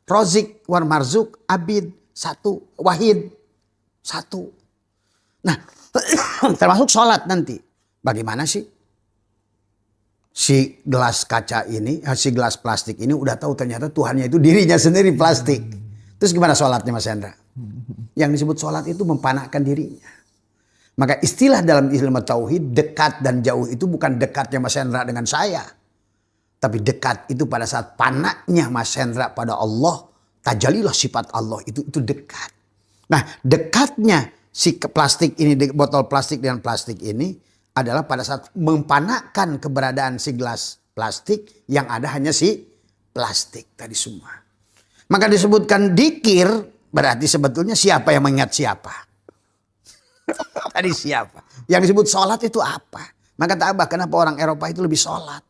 Rozik wal marzuk abid. Satu. Wahid. Satu. Nah. Termasuk sholat nanti. Bagaimana sih? Si gelas kaca ini. Si gelas plastik ini udah tahu ternyata Tuhannya itu dirinya sendiri plastik. Terus gimana sholatnya Mas Hendra? Yang disebut sholat itu mempanakkan dirinya. Maka istilah dalam ilmu tauhid dekat dan jauh itu bukan dekatnya Mas Hendra dengan saya. Tapi dekat itu pada saat panaknya Mas Hendra pada Allah. Tajalilah sifat Allah itu dekat. Nah dekatnya si plastik ini, botol plastik dengan plastik ini adalah pada saat mempanakkan keberadaan si gelas plastik yang ada hanya si plastik tadi semua. Maka disebutkan dikir berarti sebetulnya siapa yang mengingat siapa. Tadi siapa. Yang disebut sholat itu apa. Maka kata Abah kenapa orang Eropa itu lebih sholat.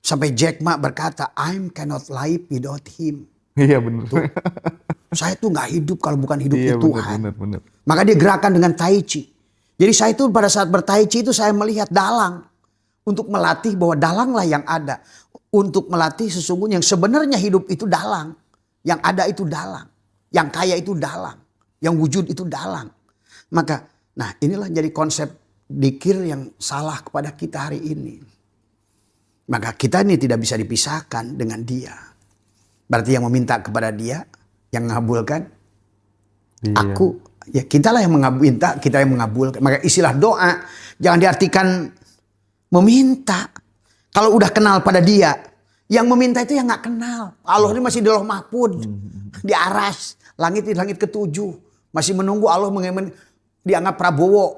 Sampai Jack Ma berkata I cannot live without him. Iya benar. Saya tuh gak hidup kalau bukan hidupnya Tuhan. Benar. Maka dia gerakan dengan Tai Chi. Jadi saya itu pada saat bertai chi itu saya melihat dalang. Untuk melatih bahwa dalanglah yang ada. Untuk melatih sesungguhnya yang sebenarnya hidup itu dalang. Yang ada itu dalang. Yang kaya itu dalang. Yang wujud itu dalang. Maka nah inilah jadi konsep dzikir yang salah kepada kita hari ini. Maka kita ini tidak bisa dipisahkan dengan dia. Berarti yang meminta kepada dia. Yang mengabulkan. Iya. Aku. Ya kitalah yang minta, kita yang mengabulkan. Maka istilah doa. Jangan diartikan meminta. Kalau udah kenal pada dia. Yang meminta itu yang gak kenal. Allah ini masih di Lauh Mahfud. Di aras. Langit ketujuh. Masih menunggu Allah dianggap Prabowo.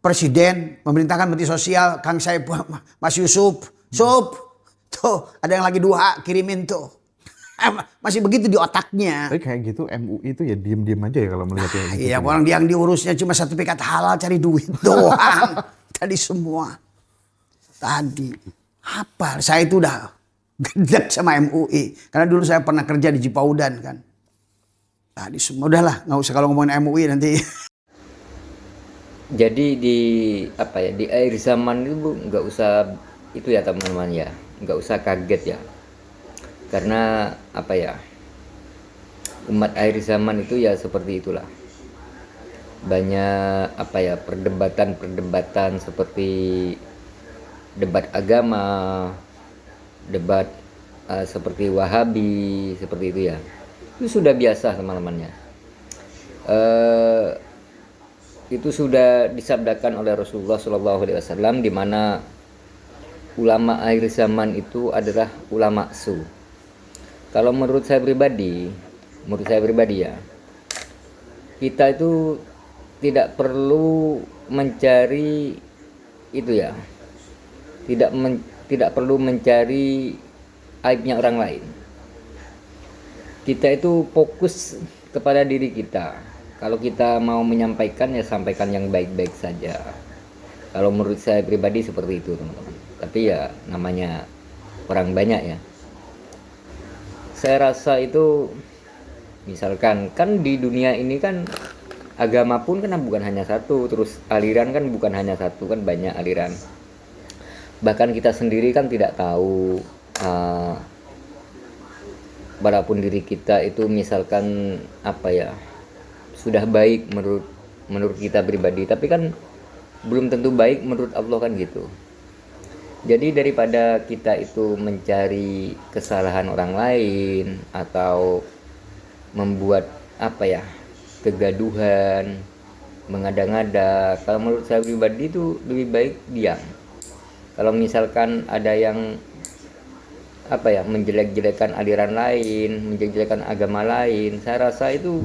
Presiden. Memerintahkan Menteri Sosial. Kang Saipul. Mas Yusuf. Tuh ada yang lagi duha. Kirimin tuh. Masih begitu di otaknya. Tapi kayak gitu MUI itu ya diem-diem aja ya kalau melihatnya. Gitu. Iya orang yang diurusnya cuma sertifikat halal cari duit doang. Tadi semua. Tadi. Apa? Saya itu udah gedek sama MUI. Karena dulu saya pernah kerja di Cipaudan kan. Tadi semua. Udahlah gak usah kalau ngomongin MUI nanti. Jadi di akhir zaman itu Bu, nggak usah itu ya teman-teman ya, nggak usah kaget ya. Karena umat akhir zaman itu ya seperti itulah. Banyak perdebatan seperti debat agama, debat seperti Wahabi, seperti itu ya. Itu sudah biasa teman-temannya. Itu sudah disabdakan oleh Rasulullah SAW di mana ulama akhir zaman itu adalah ulama su. Kalau menurut saya pribadi ya, kita itu tidak perlu mencari itu ya, tidak perlu mencari aibnya orang lain. Kita itu fokus kepada diri kita. Kalau kita mau menyampaikan ya sampaikan yang baik-baik saja. Kalau menurut saya pribadi seperti itu teman-teman. Tapi ya namanya orang banyak ya. Saya rasa itu misalkan kan di dunia ini kan agama pun kan bukan hanya satu, terus aliran kan bukan hanya satu, kan banyak aliran. Bahkan kita sendiri kan tidak tahu walaupun diri kita itu misalkan apa ya, sudah baik menurut kita pribadi, tapi kan belum tentu baik menurut Allah kan gitu. Jadi daripada kita itu mencari kesalahan orang lain atau membuat apa ya, kegaduhan, mengada-ngada, kalau menurut saya pribadi itu lebih baik diam. Kalau misalkan ada yang apa ya, menjelek-jelekan aliran lain, menjelek-jelekan agama lain, saya rasa itu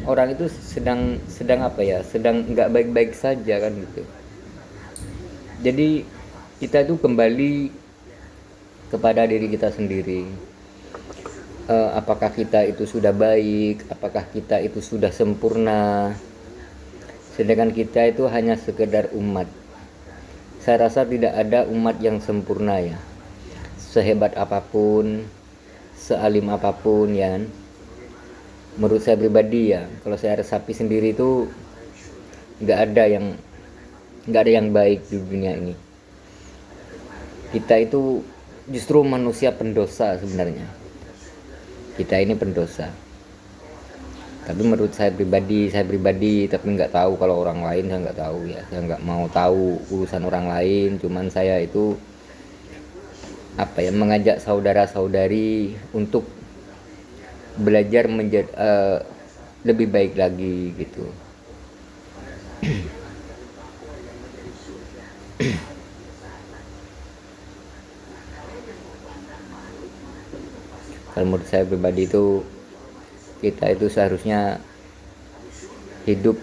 orang itu sedang apa ya, sedang nggak baik-baik saja kan gitu. Jadi kita itu kembali kepada diri kita sendiri. Apakah kita itu sudah baik, apakah kita itu sudah sempurna, sedangkan kita itu hanya sekedar umat. Saya rasa tidak ada umat yang sempurna ya, sehebat apapun, sealim apapun ya. Menurut saya pribadi ya, kalau saya resapi sendiri itu nggak ada yang baik di dunia ini. Kita itu justru manusia pendosa sebenarnya. Kita ini pendosa. Tapi menurut saya pribadi, tapi nggak tahu kalau orang lain, saya nggak tahu ya. Saya nggak mau tahu urusan orang lain. Cuman saya itu apa ya, mengajak saudara-saudari untuk belajar menjadi lebih baik lagi gitu. Kalau menurut saya pribadi itu, kita itu seharusnya hidup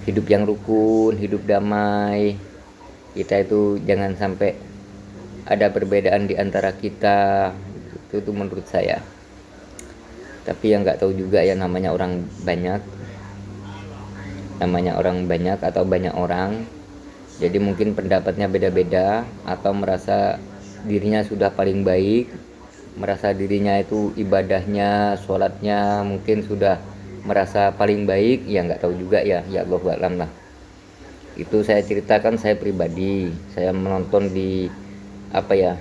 hidup yang rukun, hidup damai. Kita itu jangan sampai ada perbedaan di antara kita. Itu menurut saya. Tapi yang nggak tahu juga ya, namanya orang banyak atau banyak orang. Jadi mungkin pendapatnya beda-beda, atau merasa dirinya sudah paling baik, merasa dirinya itu ibadahnya, sholatnya mungkin sudah merasa paling baik, ya nggak tahu juga ya Allahu a'lam lah. Itu saya ceritakan saya pribadi, saya menonton di apa ya,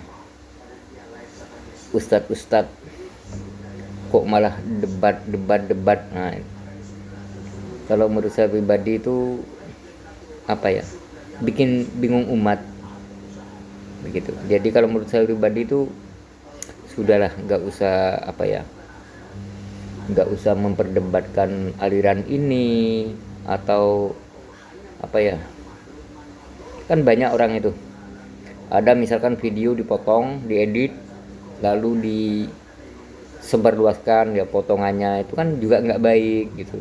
ustadz kok malah debat. Nah, kalau menurut saya pribadi itu apa ya, bikin bingung umat begitu. Jadi kalau menurut saya pribadi itu sudahlah, nggak usah memperdebatkan aliran ini atau apa ya. Kan banyak orang itu, ada misalkan video dipotong, diedit, lalu disebarluaskan ya potongannya, itu kan juga nggak baik gitu.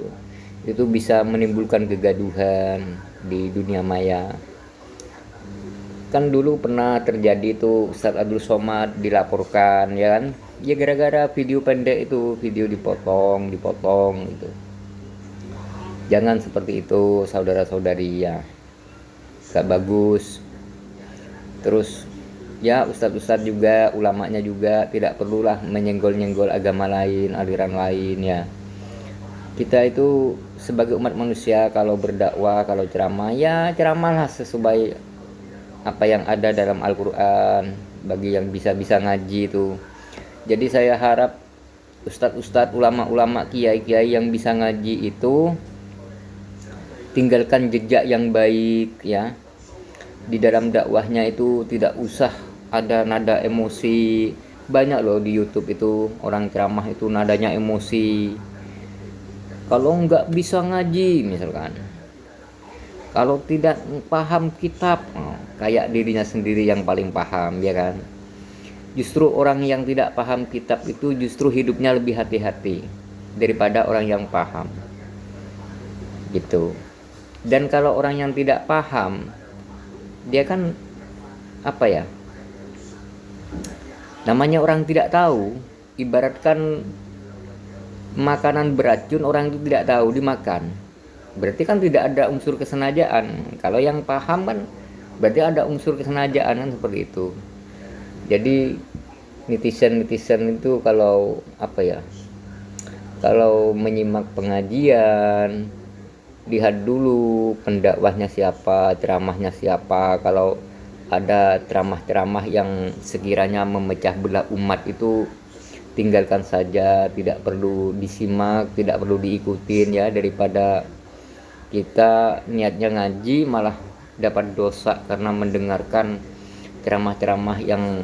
Itu bisa menimbulkan kegaduhan di dunia maya. Kan dulu pernah terjadi itu, Ustadz Abdul Somad dilaporkan ya kan, ya gara-gara video pendek itu, video dipotong gitu. Jangan seperti itu saudara-saudari ya, gak bagus. Terus ya ustadz-ustadz juga, ulamanya juga tidak perlulah menyenggol-nyenggol agama lain, aliran lain ya. Kita itu sebagai umat manusia, kalau berdakwah, kalau ceramah, ya ceramahlah sesuai apa yang ada dalam Al-Quran, bagi yang bisa ngaji itu. Jadi saya harap ustadz-ustadz, ulama-ulama, kiai-kiai yang bisa ngaji itu tinggalkan jejak yang baik ya. Di dalam dakwahnya itu tidak usah ada nada emosi. Banyak loh di YouTube itu orang ceramah itu nadanya emosi. Kalau nggak bisa ngaji misalkan, kalau tidak paham kitab, kayak dirinya sendiri yang paling paham ya kan. Justru orang yang tidak paham kitab itu justru hidupnya lebih hati-hati daripada orang yang paham gitu. Dan kalau orang yang tidak paham, dia kan apa ya, namanya orang tidak tahu. Ibaratkan makanan beracun, orang itu tidak tahu dimakan, berarti kan tidak ada unsur kesengajaan. Kalau yang paham kan Berarti ada unsur kesengajaan kan seperti itu. Jadi netizen itu kalau kalau menyimak pengajian, lihat dulu pendakwahnya siapa, ceramahnya siapa. Kalau ada ceramah-ceramah yang sekiranya memecah belah umat itu tinggalkan saja, tidak perlu disimak, tidak perlu diikutin ya, daripada kita niatnya ngaji malah dapat dosa karena mendengarkan ceramah-ceramah yang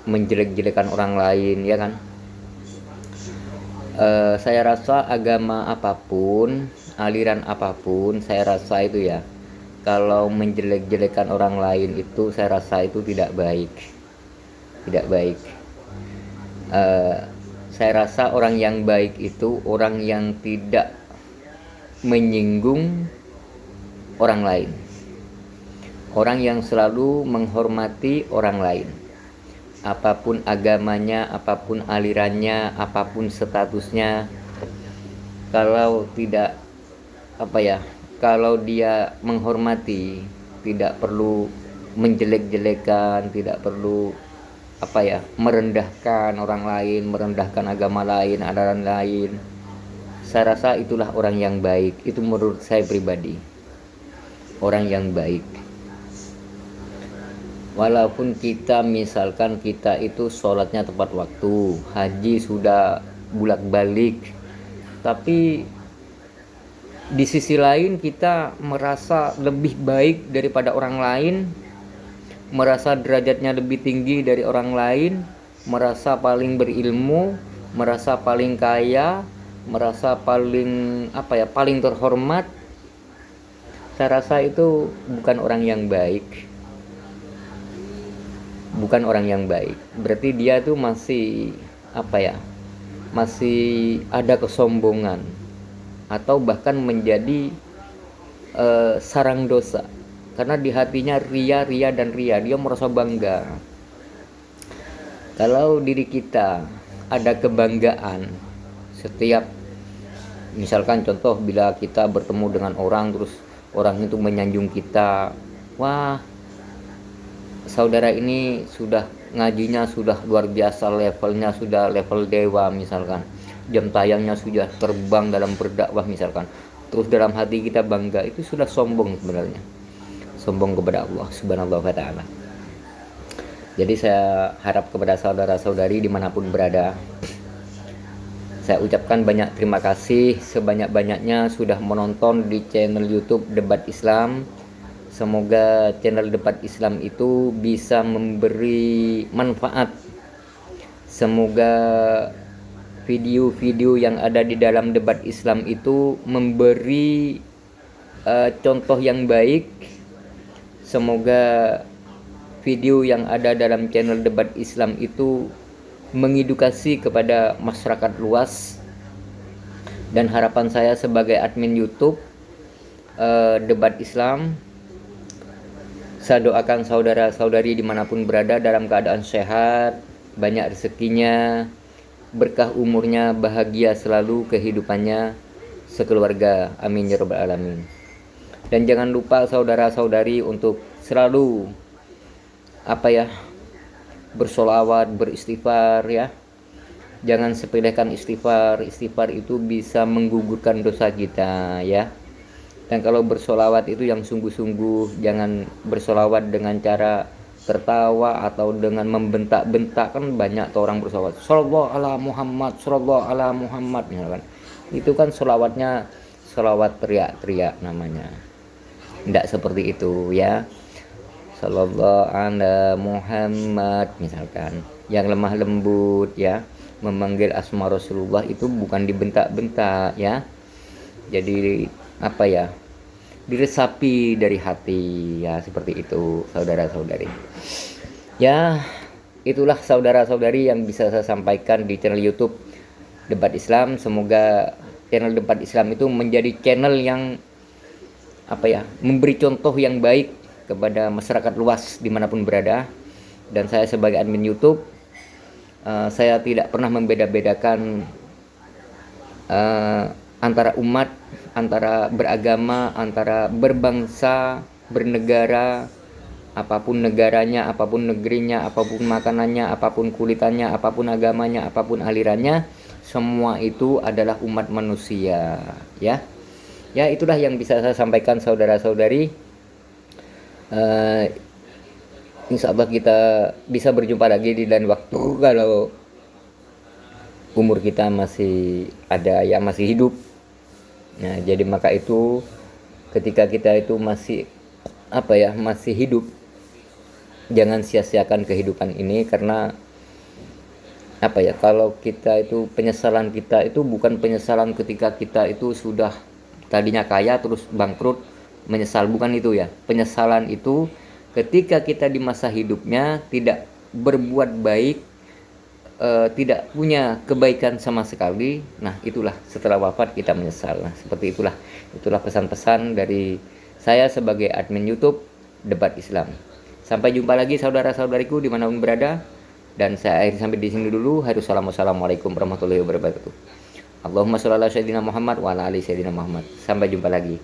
menjelek-jelekan orang lain ya kan. Saya rasa agama apapun, aliran apapun, saya rasa itu ya, kalau menjelek-jelekan orang lain itu saya rasa itu tidak baik. Saya rasa orang yang baik itu orang yang tidak menyinggung orang lain, orang yang selalu menghormati orang lain, apapun agamanya, apapun alirannya, apapun statusnya. Kalau tidak kalau dia menghormati, tidak perlu menjelek-jelekan, tidak perlu merendahkan orang lain, merendahkan agama lain, aliran lain. Saya rasa itulah orang yang baik. Itu menurut saya pribadi, orang yang baik. Walaupun kita misalkan kita itu sholatnya tepat waktu, haji sudah bolak-balik, tapi di sisi lain kita merasa lebih baik daripada orang lain, merasa derajatnya lebih tinggi dari orang lain, merasa paling berilmu, merasa paling kaya, merasa paling paling terhormat. Saya rasa itu bukan orang yang baik. Bukan orang yang baik. Berarti dia tuh masih masih ada kesombongan, atau bahkan menjadi sarang dosa, karena di hatinya ria. Dia merasa bangga. Kalau diri kita ada kebanggaan, setiap misalkan contoh, bila kita bertemu dengan orang terus orang itu menyanjung kita, wah saudara ini sudah ngajinya sudah luar biasa, levelnya sudah level dewa misalkan, jam tayangnya sudah terbang dalam berdakwah misalkan, terus dalam hati kita bangga, itu sudah sombong sebenarnya, sombong kepada Allah Subhanahu wa ta'ala. Jadi saya harap kepada saudara-saudari dimanapun berada, saya ucapkan banyak terima kasih sebanyak-banyaknya sudah menonton di channel YouTube Debat Islam. Semoga channel Debat Islam itu bisa memberi manfaat. Semoga video-video yang ada di dalam Debat Islam itu memberi contoh yang baik. Semoga video yang ada dalam channel Debat Islam itu mengedukasi kepada masyarakat luas. Dan harapan saya sebagai admin YouTube Debat Islam, saya doakan saudara-saudari dimanapun berada dalam keadaan sehat, banyak rezekinya, berkah umurnya, bahagia selalu kehidupannya sekeluarga. Amin ya rabbal alamin. Dan jangan lupa saudara-saudari untuk selalu bersolawat, beristighfar ya. Jangan sepelekan istighfar. Istighfar itu bisa menggugurkan dosa kita ya. Dan kalau bersolawat itu yang sungguh-sungguh, jangan bersolawat dengan cara tertawa atau dengan membentak-bentak. Kan banyak tuh orang bersolawat, sallallahu ala Muhammad, sallallahu ala Muhammad misalkan. Itu kan solawatnya solawat teriak-teriak namanya. Tidak seperti itu ya. Sallallahu ala Muhammad misalkan, yang lemah lembut ya, memanggil asma Rasulullah itu bukan dibentak-bentak ya. Jadi diresapi dari hati ya, seperti itu saudara-saudari ya. Itulah saudara-saudari yang bisa saya sampaikan di channel YouTube Debat Islam. Semoga channel Debat Islam itu menjadi channel yang memberi contoh yang baik kepada masyarakat luas dimanapun berada. Dan saya sebagai admin YouTube, saya tidak pernah membeda-bedakan antara umat, antara beragama, antara berbangsa, bernegara, apapun negaranya, apapun negerinya, apapun makanannya, apapun kulitannya, apapun agamanya, apapun alirannya, semua itu adalah umat manusia, ya. Ya, itulah yang bisa saya sampaikan saudara-saudari. Insya Allah kita bisa berjumpa lagi di lain waktu kalau umur kita masih ada, ya masih hidup. Nah, jadi maka itu ketika kita itu masih masih hidup, jangan sia-siakan kehidupan ini, karena kalau kita itu, penyesalan kita itu bukan penyesalan ketika kita itu sudah tadinya kaya terus bangkrut menyesal, bukan itu ya. Penyesalan itu ketika kita di masa hidupnya tidak berbuat baik, tidak punya kebaikan sama sekali. Nah, itulah setelah wafat kita menyesal. Nah, seperti itulah pesan-pesan dari saya sebagai admin YouTube Debat Islam. Sampai jumpa lagi saudara-saudariku dimanapun berada, dan saya akhiri sampai di sini dulu. Wassalamualaikum warahmatullahi wabarakatuh. Allahumma sholli ala sayyidina Muhammad wa ala ali sayyidina Muhammad. Sampai jumpa lagi.